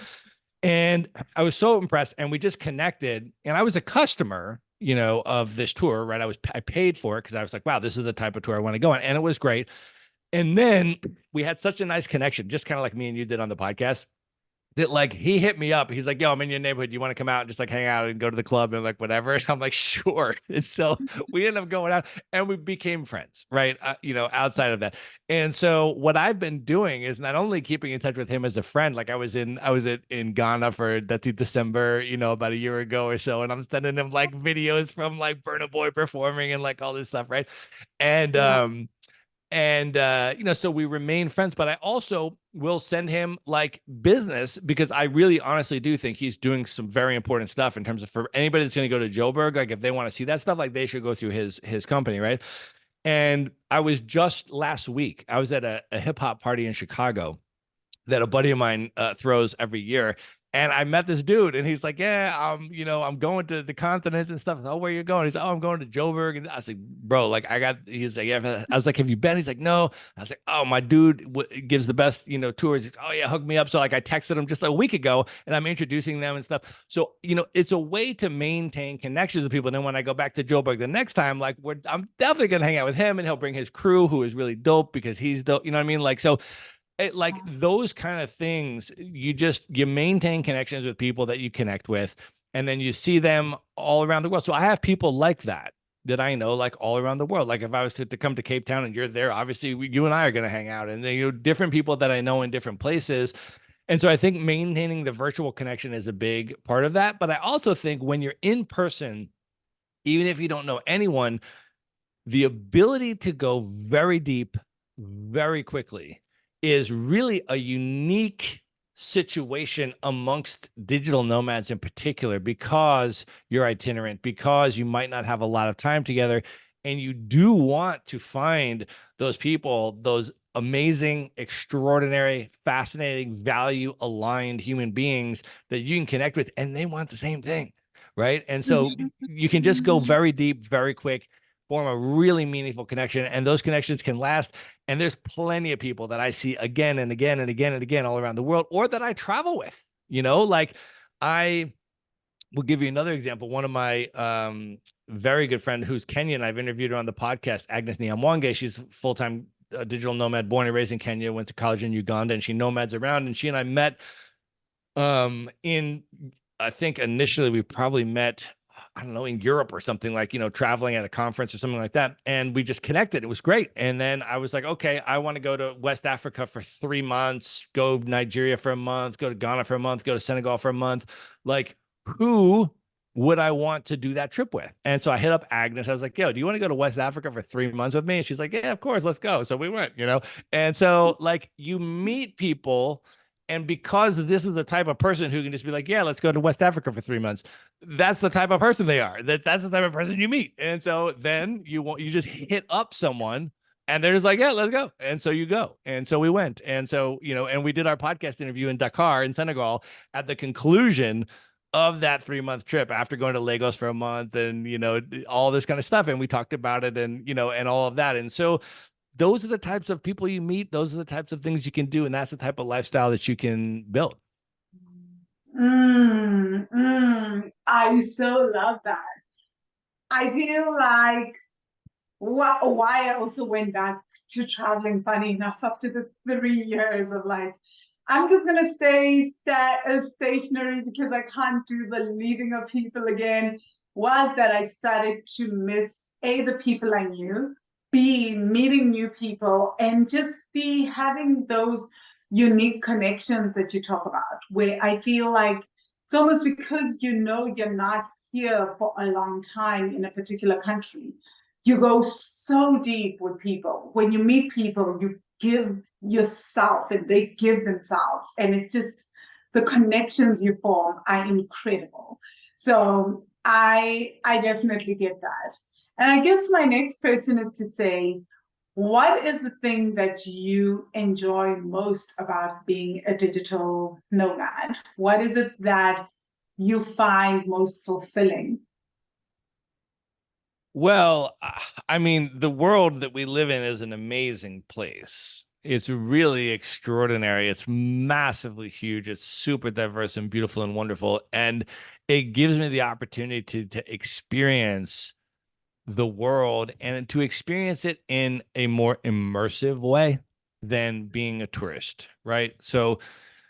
B: And I was so impressed, and we just connected, and I was a customer, of this tour, right? I paid for it because I was like, wow, this is the type of tour I want to go on. And it was great. And then we had such a nice connection, just kind of like me and you did on the podcast, that like he hit me up. He's like, yo, I'm in your neighborhood. You want to come out and just like hang out and go to the club and like whatever? And I'm like, sure. And so we ended up going out and we became friends, right? Outside of that. And so what I've been doing is not only keeping in touch with him as a friend, like I was in Ghana for Dati December, about a year ago or so. And I'm sending him like videos from like Burna Boy performing and like all this stuff, right? And so we remain friends, but I also will send him like business because I really honestly do think he's doing some very important stuff in terms of, for anybody that's going to go to Joburg, like if they want to see that stuff, like they should go through his company, right? And I was just last week, I was at a hip hop party in Chicago that a buddy of mine throws every year. And I met this dude, and he's like, yeah, I'm going to the continent and stuff. Oh, where you going? He's like, oh, I'm going to Joburg. And I was like, bro, like he's like, yeah. I was like, have you been? He's like, no. I was like, oh, my dude gives the best, tours. He's, oh yeah, hook me up. So like I texted him just a week ago, and I'm introducing them and stuff. So, it's a way to maintain connections with people. And then when I go back to Joburg the next time, like I'm definitely going to hang out with him, and he'll bring his crew, who is really dope because he's dope. You know what I mean? Like, so those kind of things, you maintain connections with people that you connect with, and then you see them all around the world. So I have people like that I know, like all around the world. Like if I was to come to Cape Town and you're there, obviously you and I are going to hang out, and then, different people that I know in different places. And so I think maintaining the virtual connection is a big part of that. But I also think when you're in person, even if you don't know anyone, the ability to go very deep, very quickly is really a unique situation amongst digital nomads in particular, because you're itinerant, because you might not have a lot of time together, and you do want to find those people, those amazing, extraordinary, fascinating, value-aligned human beings that you can connect with, and they want the same thing, right? And so you can just go very deep, very quick, form a really meaningful connection, and those connections can last. And there's plenty of people that I see again and again and again and again all around the world, or that I travel with, like I will give you another example. One of my very good friend who's Kenyan, I've interviewed her on the podcast, Agnes Nyamwange. She's full-time digital nomad, born and raised in Kenya, went to college in Uganda, and she nomads around. And she and I met I think initially we probably met, I don't know, in Europe or something, like, traveling at a conference or something like that. And we just connected. It was great. And then I was like, okay, I want to go to West Africa for 3 months, go Nigeria for a month, go to Ghana for a month, go to Senegal for a month. Like, who would I want to do that trip with? And so I hit up Agnes. I was like, yo, do you want to go to West Africa for 3 months with me? And she's like, yeah, of course, let's go. So we went, and so like you meet people. And because this is the type of person who can just be like, yeah, let's go to West Africa for 3 months. That's the type of person they are. That's the type of person you meet. And so then you just hit up someone And they're just like, yeah, let's go. And so you go. And so we went. And so, and we did our podcast interview in Dakar in Senegal at the conclusion of that 3-month trip after going to Lagos for a month and, all this kind of stuff. And we talked about it and, and all of that. And so those are the types of people you meet. Those are the types of things you can do. And that's the type of lifestyle that you can build.
A: I so love that. I feel like why I also went back to traveling, funny enough, after the 3 years of like, I'm just going to stay stationary because I can't do the leaving of people again, was that I started to miss, A, the people I knew, B, meeting new people, and just C, having those unique connections that you talk about, where I feel like it's almost because you're not here for a long time in a particular country. You go so deep with people. When you meet people, you give yourself and they give themselves. And it just, the connections you form are incredible. So I definitely get that. And I guess my next question is to say, what is the thing that you enjoy most about being a digital nomad? What is it that you find most fulfilling?
B: Well, I mean, the world that we live in is an amazing place. It's really extraordinary. It's massively huge. It's super diverse and beautiful and wonderful. And it gives me the opportunity to experience the world and to experience it in a more immersive way than being a tourist, right? So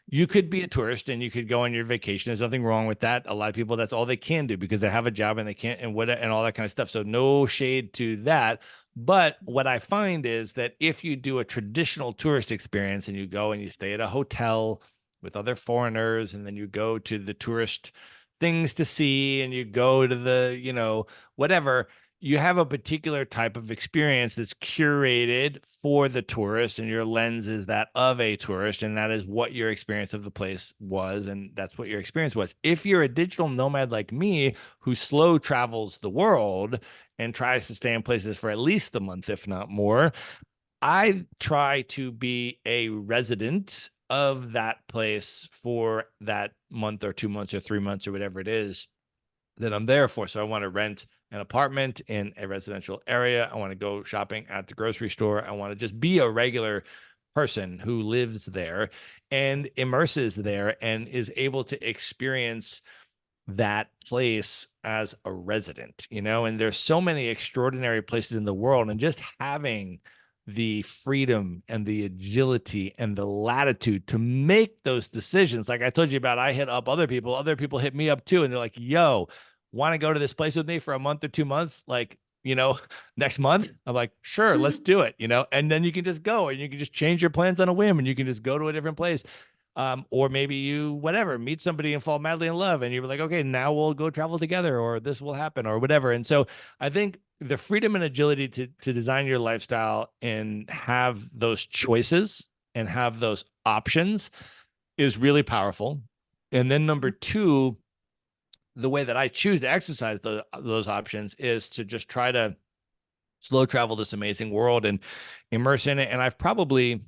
B: you could be a tourist and you could go on your vacation. There's nothing wrong with that. A lot of people, that's all they can do because they have a job and they can't, and all that kind of stuff. So no shade to that. But what I find is that if you do a traditional tourist experience and you go and you stay at a hotel with other foreigners, and then you go to the tourist things to see and you go to the, whatever, you have a particular type of experience that's curated for the tourist, and your lens is that of a tourist, and that is what your experience of the place was, and that's what your experience was. If you're a digital nomad like me, who slow travels the world and tries to stay in places for at least a month, if not more, I try to be a resident of that place for that month or 2 months or 3 months or whatever it is that I'm there for. So I want to rent an apartment in a residential area. I want to go shopping at the grocery store. I want to just be a regular person who lives there and immerses there and is able to experience that place as a resident, and there's so many extraordinary places in the world, and just having the freedom and the agility and the latitude to make those decisions. Like I told you about, I hit up other people hit me up too. And they're like, yo, want to go to this place with me for a month or 2 months? Like, next month? I'm like, sure, let's do it, and then you can just go and you can just change your plans on a whim and you can just go to a different place. Or maybe you, meet somebody and fall madly in love and you're like, okay, now we'll go travel together, or this will happen, or whatever. And so I think the freedom and agility to design your lifestyle and have those choices and have those options is really powerful. And then number two, the way that I choose to exercise those options is to just try to slow travel this amazing world and immerse in it. And I've probably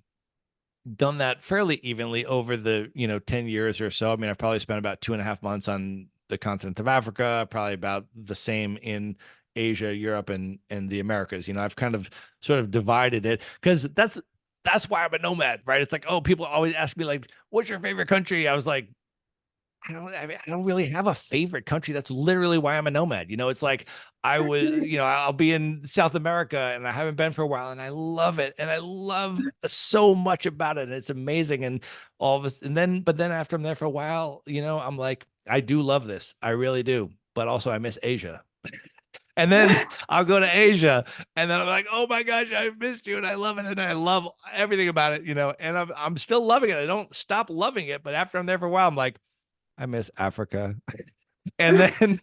B: done that fairly evenly over the 10 years or so. I mean, I've probably spent about 2.5 months on the continent of Africa, probably about the same in Asia, Europe, and the Americas. I've kind of sort of divided it because that's why I'm a nomad, right? It's like, oh, people always ask me like, what's your favorite country? I was like, I don't really have a favorite country. That's literally why I'm a nomad. It's like I'll be in South America and I haven't been for a while and I love it. And I love so much about it. And it's amazing. And all of us, but then after I'm there for a while, I'm like, I do love this. I really do. But also I miss Asia. And then I'll go to Asia and then I'm like, oh my gosh, I've missed you. And I love it. And I love everything about it, and I'm still loving it. I don't stop loving it. But after I'm there for a while, I'm like, I miss Africa. And then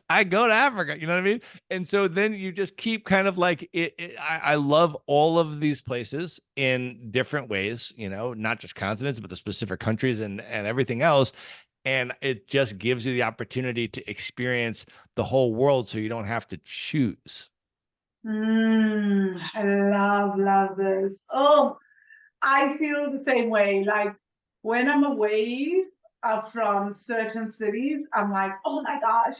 B: I go to Africa, you know what I mean? And so then you just keep kind of like I love all of these places in different ways, not just continents, but the specific countries and everything else. And it just gives you the opportunity to experience the whole world so you don't have to choose.
A: I love this. Oh, I feel the same way. Like when I'm away from certain cities, I'm like, oh my gosh,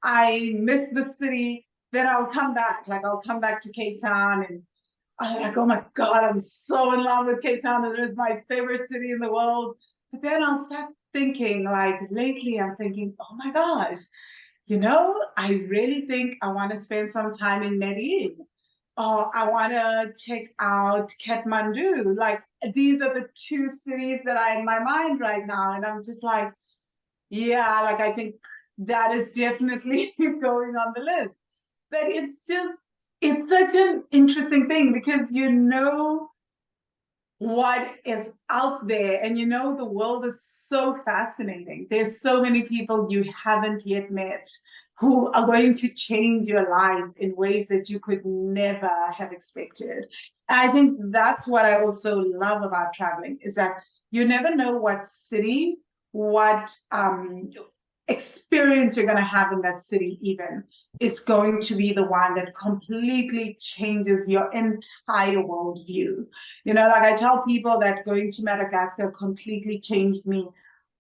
A: I miss the city. Then I'll come back. Like I'll come back to Cape Town and I'm like, oh my God, I'm so in love with Cape Town. It is my favorite city in the world. But then I'll start thinking, like lately, I'm thinking, oh my gosh, I really think I want to spend some time in Medellin. Oh, I want to check out Kathmandu. Like these are the two cities that are in my mind right now. And I'm just like, yeah, like I think that is definitely going on the list. But it's such an interesting thing because what is out there and the world is so fascinating. There's so many people you haven't yet met who are going to change your life in ways that you could never have expected. And I think that's what I also love about traveling is that you never know what city, what experience you're going to have in that city even is going to be the one that completely changes your entire worldview. Like I tell people that going to Madagascar completely changed me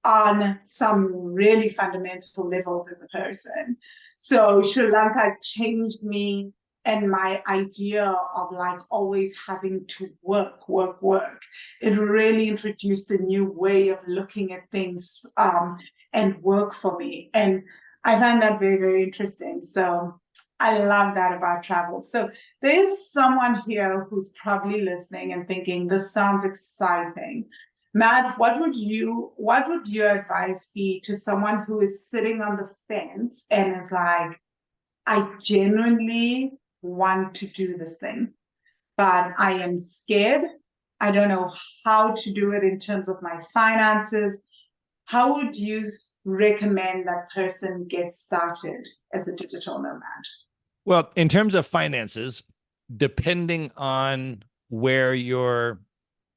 A: on some really fundamental levels as a person. So Sri Lanka changed me and my idea of like always having to work. It really introduced a new way of looking at things and work for me. And I find that very, very interesting. So I love that about travel. So there's someone here who's probably listening and thinking, this sounds exciting. Matt, what would your advice be to someone who is sitting on the fence and is like, I genuinely want to do this thing, but I am scared. I don't know how to do it in terms of my finances. How would you recommend that person get started as a digital nomad?
B: Well, in terms of finances, depending on where you're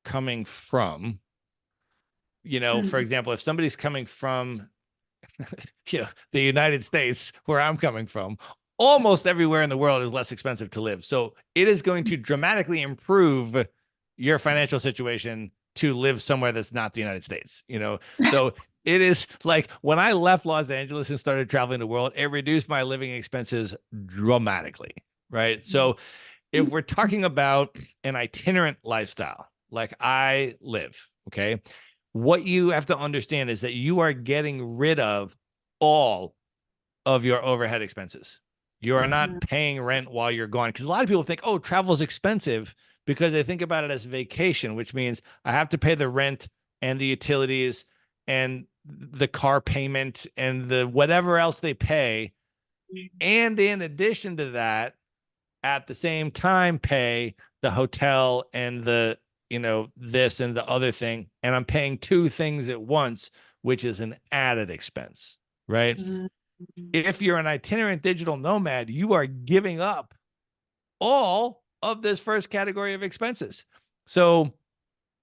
B: coming from, for example, if somebody's coming from, the United States, where I'm coming from, almost everywhere in the world is less expensive to live. So it is going to dramatically improve your financial situation to live somewhere that's not the United States, So it is like when I left Los Angeles and started traveling the world, it reduced my living expenses dramatically, right? So if we're talking about an itinerant lifestyle, like I live, okay, what you have to understand is that you are getting rid of all of your overhead expenses. You are not paying rent while you're gone. Because a lot of people think, oh, travel is expensive because they think about it as vacation, which means I have to pay the rent and the utilities and the car payment and the whatever else they pay. And in addition to that, at the same time, pay the hotel and the, this and the other thing. And I'm paying two things at once, which is an added expense, right? If you're an itinerant digital nomad, you are giving up all of this first category of expenses. So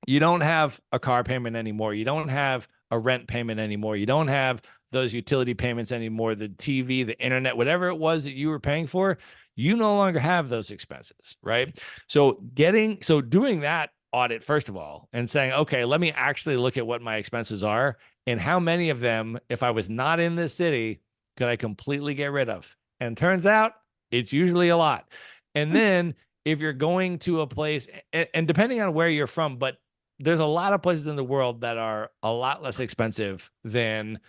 B: you don't have a car payment anymore. You don't have a rent payment anymore. You don't have those utility payments anymore, the TV, the internet, whatever it was that you were paying for, you no longer have those expenses, right? So doing that audit, first of all, and saying, okay, let me actually look at what my expenses are and how many of them, if I was not in this city, could I completely get rid of? And turns out it's usually a lot. And then if you're going to a place, and depending on where you're from, but there's a lot of places in the world that are a lot less expensive than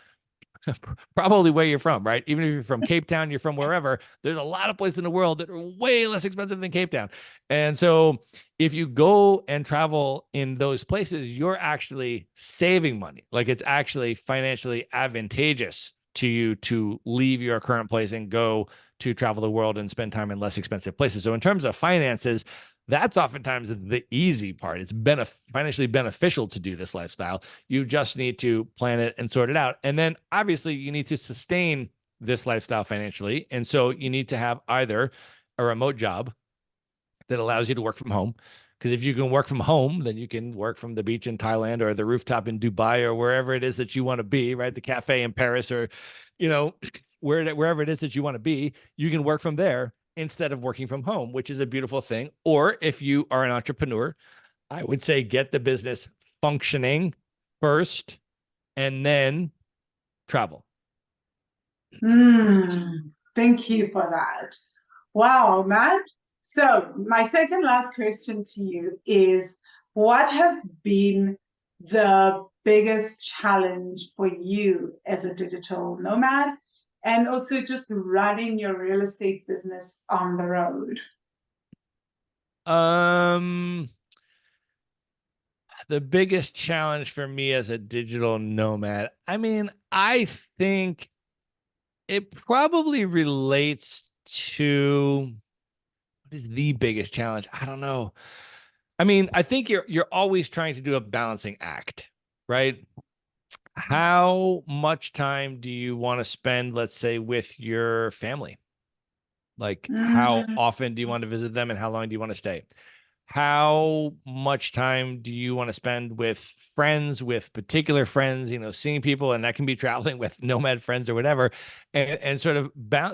B: probably where you're from, right? Even if you're from Cape Town, you're from wherever, there's a lot of places in the world that are way less expensive than Cape Town. And so if you go and travel in those places, you're actually saving money. Like it's actually financially advantageous to you to leave your current place and go to travel the world and spend time in less expensive places. So in terms of finances, that's oftentimes the easy part. It's financially beneficial to do this lifestyle. You just need to plan it and sort it out. And then obviously you need to sustain this lifestyle financially. And so you need to have either a remote job that allows you to work from home. Because if you can work from home, then you can work from the beach in Thailand or the rooftop in Dubai or wherever it is that you want to be, right? The cafe in Paris or, wherever it is that you want to be, you can work from there. instead of working from home, which is a beautiful thing. Or if you are an entrepreneur, I would say get the business functioning first and then travel.
A: Thank you for that. Wow, Matt. So my second last question to you is, what has been the biggest challenge for you as a digital nomad and also just running your real estate business on the road?
B: The biggest challenge for me as a digital nomad, I mean, I think it probably relates to, what is the biggest challenge? I don't know. I mean, I think you're always trying to do a balancing act, right? How much time do you want to spend, let's say, with your family? Like, how often do you want to visit them and how long do you want to stay? How much time do you want to spend with friends, with particular friends, seeing people, and that can be traveling with nomad friends or whatever, and sort of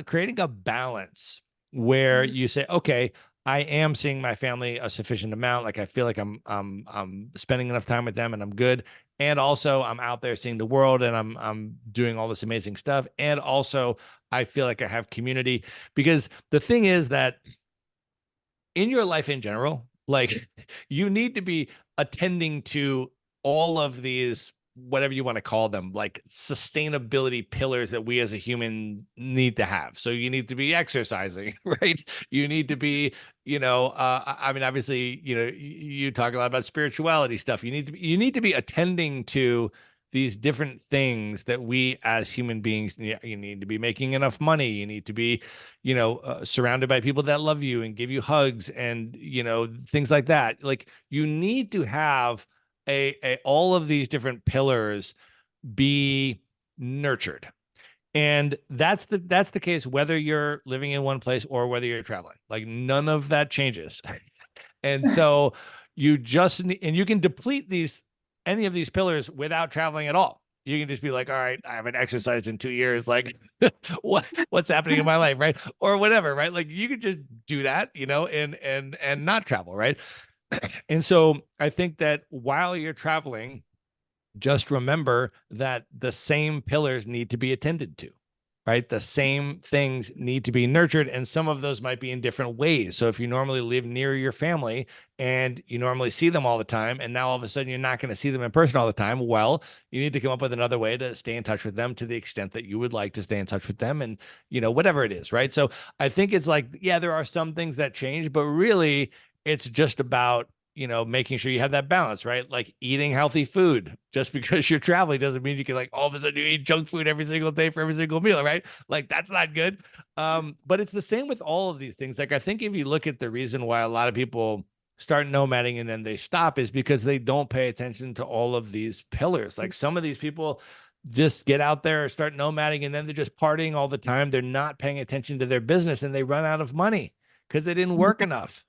B: creating a balance where you say, okay, I am seeing my family a sufficient amount. Like I feel like I'm spending enough time with them and I'm good. And also I'm out there seeing the world and I'm doing all this amazing stuff. And also I feel like I have community, because the thing is that in your life in general, like you need to be attending to all of these, whatever you want to call them, like sustainability pillars that we as a human need to have. So you need to be exercising, right? You need to be, I mean, obviously, you talk a lot about spirituality stuff. You need to be attending to these different things that we as human beings, you need to be making enough money. You need to be, surrounded by people that love you and give you hugs and, things like that. Like you need to have all of these different pillars be nurtured. And that's the case, whether you're living in one place or whether you're traveling. Like none of that changes. And so you just need, and you can deplete any of these pillars without traveling at all. You can just be like, all right, I haven't exercised in 2 years. Like what's happening in my life, right? Or whatever, right? Like you could just do that, and not travel, right? And so I think that while you're traveling, just remember that the same pillars need to be attended to, right? The same things need to be nurtured, and some of those might be in different ways. So if you normally live near your family and you normally see them all the time, and now all of a sudden you're not going to see them in person all the time, well, you need to come up with another way to stay in touch with them to the extent that you would like to stay in touch with them, and whatever it is, right? So I think it's like, yeah, there are some things that change, but really it's just about making sure you have that balance, right? Like eating healthy food. Just because you're traveling doesn't mean you can, like, all of a sudden you eat junk food every single day for every single meal, right? Like that's not good. But it's the same with all of these things. Like I think if you look at the reason why a lot of people start nomading and then they stop is because they don't pay attention to all of these pillars. Like some of these people just get out there, start nomading, and then they're just partying all the time. They're not paying attention to their business and they run out of money because they didn't work enough.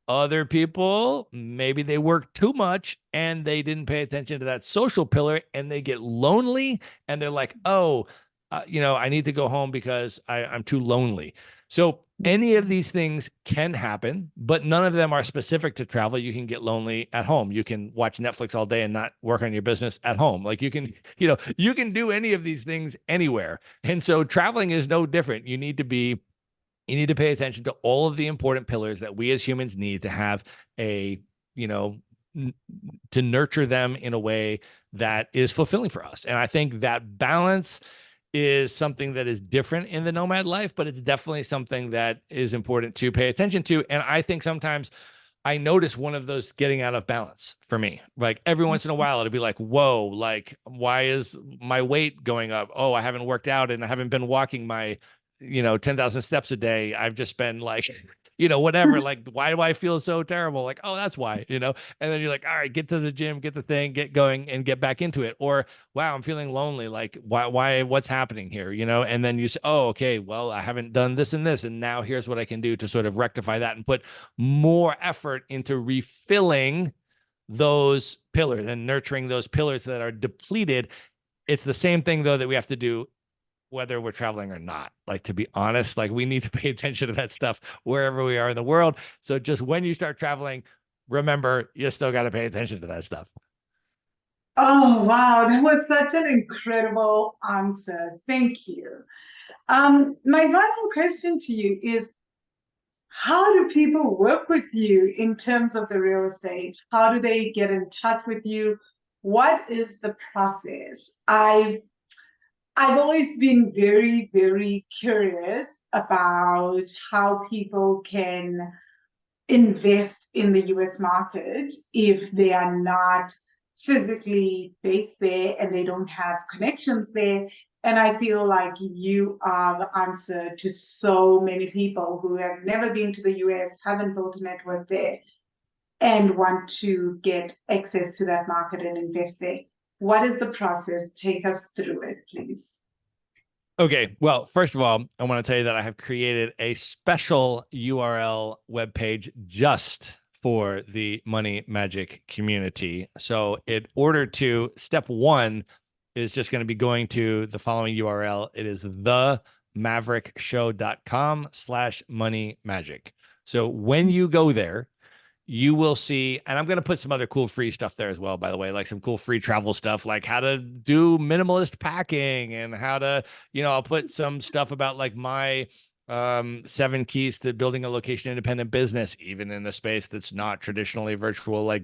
B: Other people, maybe they work too much and they didn't pay attention to that social pillar and they get lonely and they're like, oh, I need to go home because I'm too lonely. So any of these things can happen, but none of them are specific to travel. You can get lonely at home. You can watch Netflix all day and not work on your business at home. Like you can do any of these things anywhere. And so traveling is no different. You need to pay attention to all of the important pillars that we as humans need to have to nurture them in a way that is fulfilling for us. And I think that balance is something that is different in the nomad life, but it's definitely something that is important to pay attention to. And I think sometimes I notice one of those getting out of balance for me. Like every once in a while, it'll be like, whoa, like, why is my weight going up? Oh, I haven't worked out and I haven't been walking my 10,000 steps a day. I've just been like, whatever, like, why do I feel so terrible? Like, oh, that's why, and then you're like, all right, get to the gym, get the thing, get going and get back into it. Or, wow, I'm feeling lonely. Like, why, what's happening here? And then you say, oh, okay, well, I haven't done this and this. And now here's what I can do to sort of rectify that and put more effort into refilling those pillars and nurturing those pillars that are depleted. It's the same thing though, that we have to do whether we're traveling or not. Like, to be honest, like, we need to pay attention to that stuff wherever we are in the world. So just when you start traveling, remember, you still got to pay attention to that stuff.
A: Oh, wow. That was such an incredible answer. Thank you. My final question to you is, how do people work with you in terms of the real estate? How do they get in touch with you? What is the process? I've always been very, very curious about how people can invest in the US market if they are not physically based there and they don't have connections there. And I feel like you are the answer to so many people who have never been to the US, haven't built a network there, and want to get access to that market and invest there. What is the process? Take us through it, please.
B: Okay. Well, first of all, I want to tell you that I have created a special URL webpage just for the Money Magic community. So in order to, step one is just going to be going to the following URL. It is themaverickshow.com/moneymagic. So when you go there, you will see, and I'm going to put some other cool free stuff there as well, by the way, like some cool free travel stuff, like how to do minimalist packing and how to, I'll put some stuff about like my 7 keys to building a location independent business, even in a space that's not traditionally virtual, like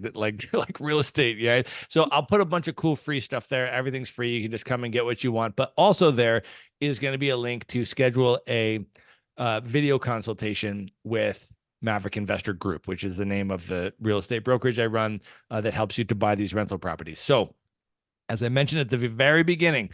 B: real estate. Yeah. So I'll put a bunch of cool free stuff there. Everything's free. You can just come and get what you want. But also there is going to be a link to schedule a video consultation with Maverick Investor Group, which is the name of the real estate brokerage I run that helps you to buy these rental properties. So as I mentioned at the very beginning,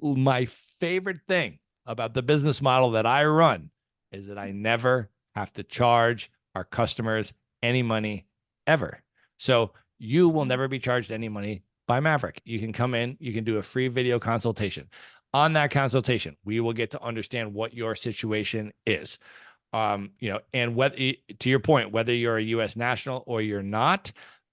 B: my favorite thing about the business model that I run is that I never have to charge our customers any money ever. So you will never be charged any money by Maverick. You can come in, you can do a free video consultation. On that consultation, we will get to understand what your situation is. And whether, to your point, whether you're a U.S. national or you're not,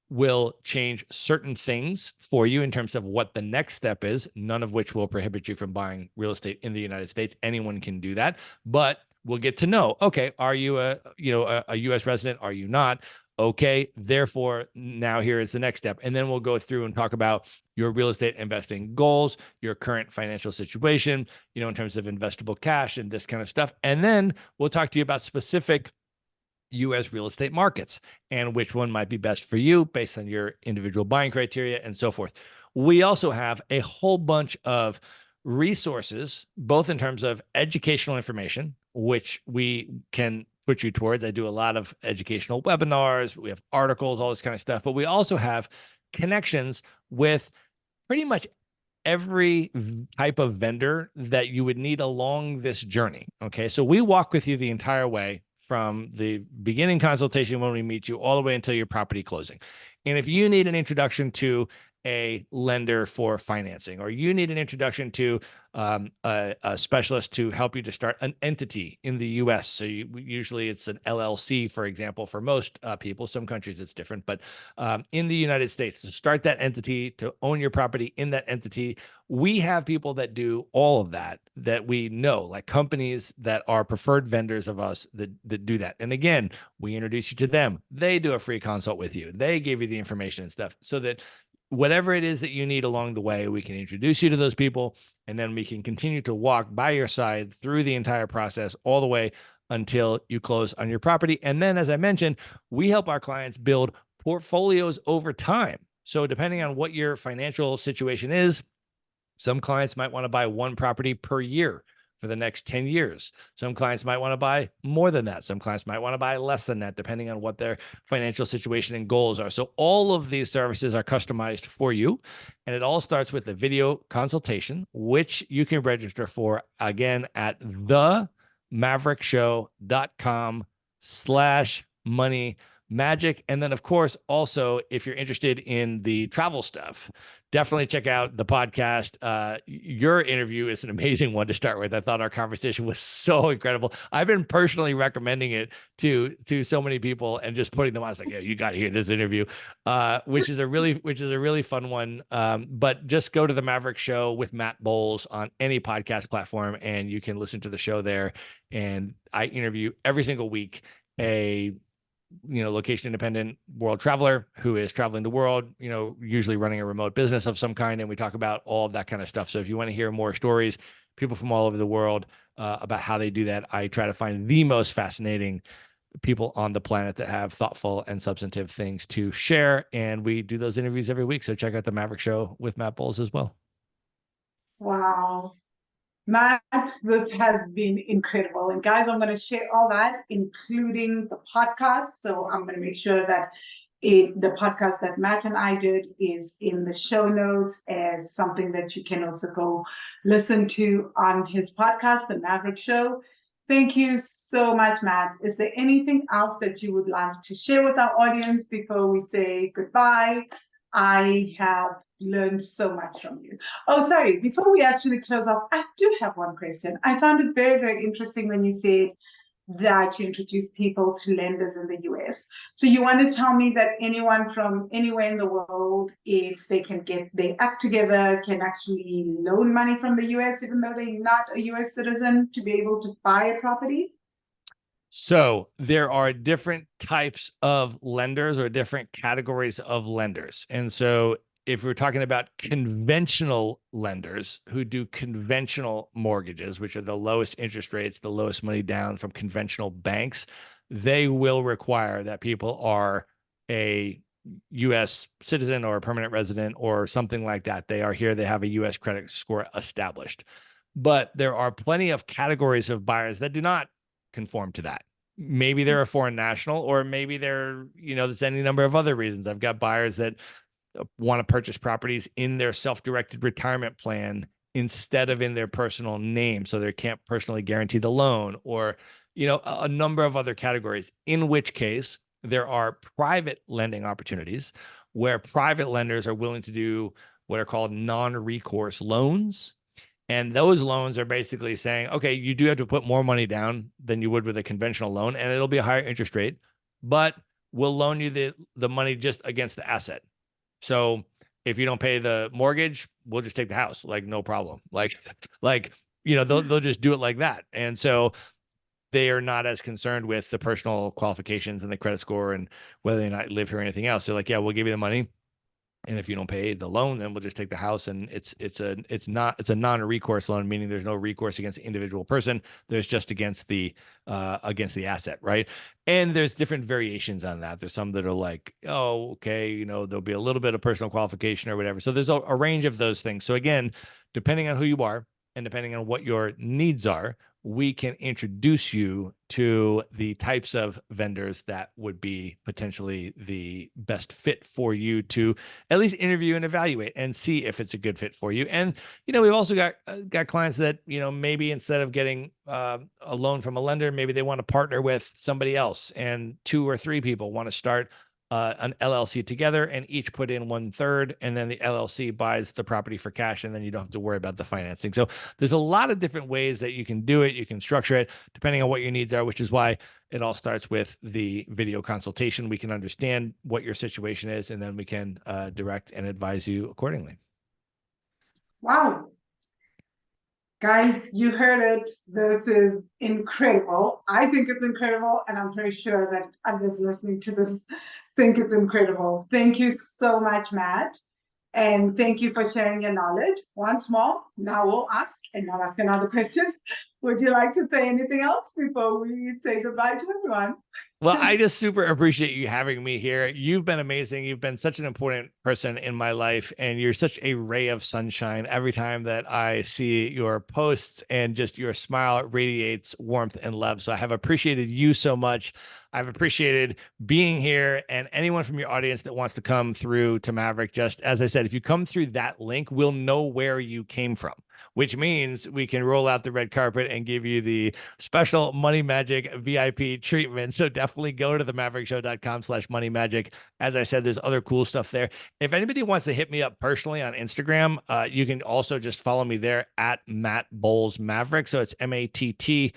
B: will change certain things for you in terms of what the next step is, none of which will prohibit you from buying real estate in the United States. Anyone can do that, but we'll get to know, okay, are you a U.S. resident? Are you not? Okay, therefore, now here is the next step. And then we'll go through and talk about your real estate investing goals, your current financial situation, in terms of investable cash and this kind of stuff. And then we'll talk to you about specific U.S. real estate markets and which one might be best for you based on your individual buying criteria and so forth. We also have a whole bunch of resources, both in terms of educational information, which we can put you towards. I do a lot of educational webinars. We have articles, all this kind of stuff, but we also have connections with pretty much every type of vendor that you would need along this journey. Okay. So we walk with you the entire way from the beginning consultation when we meet you all the way until your property closing. And if you need an introduction to a lender for financing, or you need an introduction to a specialist to help you to start an entity in the U.S. So usually it's an LLC, for example, for most people. Some countries it's different, but in the United States, to start that entity, to own your property in that entity, we have people that do all of that we know, like companies that are preferred vendors of us that do that. And again, we introduce you to them. They do a free consult with you. They give you the information and stuff so that whatever it is that you need along the way, we can introduce you to those people, and then we can continue to walk by your side through the entire process all the way until you close on your property. And then, as I mentioned, we help our clients build portfolios over time. So depending on what your financial situation is, some clients might want to buy one property per year for the next 10 years. Some clients might want to buy more than that. Some clients might want to buy less than that, depending on what their financial situation and goals are. So all of these services are customized for you. And it all starts with a video consultation, which you can register for, again, at themaverickshow.com/moneymagic. Magic. And then, of course, also, if you're interested in the travel stuff, definitely check out the podcast. Your interview is an amazing one to start with. I thought our conversation was so incredible. I've been personally recommending it to so many people and just putting them on. I was like, yeah, you got to hear this interview, which is a really fun one. But just go to the Maverick Show with Matt Bowles on any podcast platform, and you can listen to the show there. And I interview every single week a location independent world traveler who is traveling the world, usually running a remote business of some kind. And we talk about all of that kind of stuff. So if you want to hear more stories, people from all over the world, about how they do that, I try to find the most fascinating people on the planet that have thoughtful and substantive things to share. And we do those interviews every week. So check out the Maverick Show with Matt Bowles as well.
A: Wow. Matt, this has been incredible. And guys, I'm going to share all that, including the podcast. So I'm going to make sure that the podcast that Matt and I did is in the show notes as something that you can also go listen to on his podcast, The Maverick Show. Thank you so much, Matt. Is there anything else that you would like to share with our audience before we say goodbye? I have learned so much from you. Oh, sorry. Before we actually close off, I do have one question. I found it very, very interesting when you said that you introduce people to lenders in the US. So you want to tell me that anyone from anywhere in the world, if they can get their act together, can actually loan money from the US, even though they're not a US citizen, to be able to buy a property?
B: So there are different types of lenders or different categories of lenders. And so if we're talking about conventional lenders who do conventional mortgages, which are the lowest interest rates, the lowest money down from conventional banks, they will require that people are a U.S. citizen or a permanent resident or something like that. They are here, they have a U.S. credit score established. But there are plenty of categories of buyers that do not conform to that. Maybe they're a foreign national, or maybe they're, there's any number of other reasons. I've got buyers that want to purchase properties in their self-directed retirement plan instead of in their personal name, so they can't personally guarantee the loan, or, a number of other categories, in which case there are private lending opportunities where private lenders are willing to do what are called non-recourse loans. And those loans are basically saying, okay, you do have to put more money down than you would with a conventional loan, and it'll be a higher interest rate, but we'll loan you the money just against the asset. So if you don't pay the mortgage, we'll just take the house, like no problem. They'll just do it like that. And so they are not as concerned with the personal qualifications and the credit score and whether or not live here or anything else. They're like, yeah, we'll give you the money. And if you don't pay the loan, then we'll just take the house. And it's a non-recourse loan, meaning there's no recourse against the individual person. There's just against the asset, right? And there's different variations on that. There's some that are like, oh, okay, there'll be a little bit of personal qualification or whatever. So there's a range of those things. So again, depending on who you are and depending on what your needs are, we can introduce you to the types of vendors that would be potentially the best fit for you to at least interview and evaluate and see if it's a good fit for you. And, we've also got clients that, maybe instead of getting a loan from a lender, maybe they want to partner with somebody else, and 2 or 3 people want to start an LLC together and each put in 1/3, and then the LLC buys the property for cash, and then you don't have to worry about the financing. So there's a lot of different ways that you can do it. You can structure it depending on what your needs are, which is why it all starts with the video consultation. We can understand what your situation is, and then we can direct and advise you accordingly.
A: Wow. Guys, you heard it. This is incredible. I think it's incredible, and I'm pretty sure that others listening to this think it's incredible. Thank you so much, Matt. And thank you for sharing your knowledge. Once more, now we'll ask, and I'll ask another question. Would you like to say anything else before we say goodbye to everyone?
B: Well, I just super appreciate you having me here. You've been amazing. You've been such an important person in my life, and you're such a ray of sunshine. Every time that I see your posts, and just your smile radiates warmth and love. So I have appreciated you so much. I've appreciated being here, and anyone from your audience that wants to come through to Maverick, just as I said, if you come through that link, we'll know where you came from. which means we can roll out the red carpet and give you the special Money Magic VIP treatment. So definitely go to the maverickshow.com/moneymagic. As I said, there's other cool stuff there. If anybody wants to hit me up personally on Instagram, you can also just follow me there at Matt Bowles Maverick. So it's MattBowles Maverick.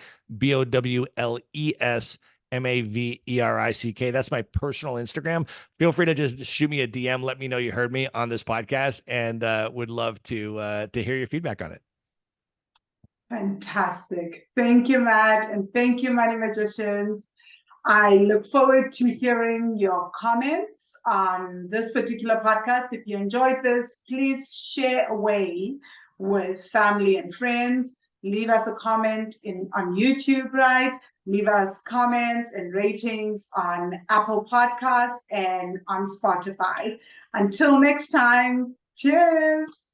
B: That's my personal Instagram. Feel free to just shoot me a DM. Let me know you heard me on this podcast, and would love to hear your feedback on it.
A: Fantastic. Thank you, Matt. And thank you, Money Magicians. I look forward to hearing your comments on this particular podcast. If you enjoyed this, please share away with family and friends. Leave us a comment on YouTube, right? Leave us comments and ratings on Apple Podcasts and on Spotify. Until next time, cheers.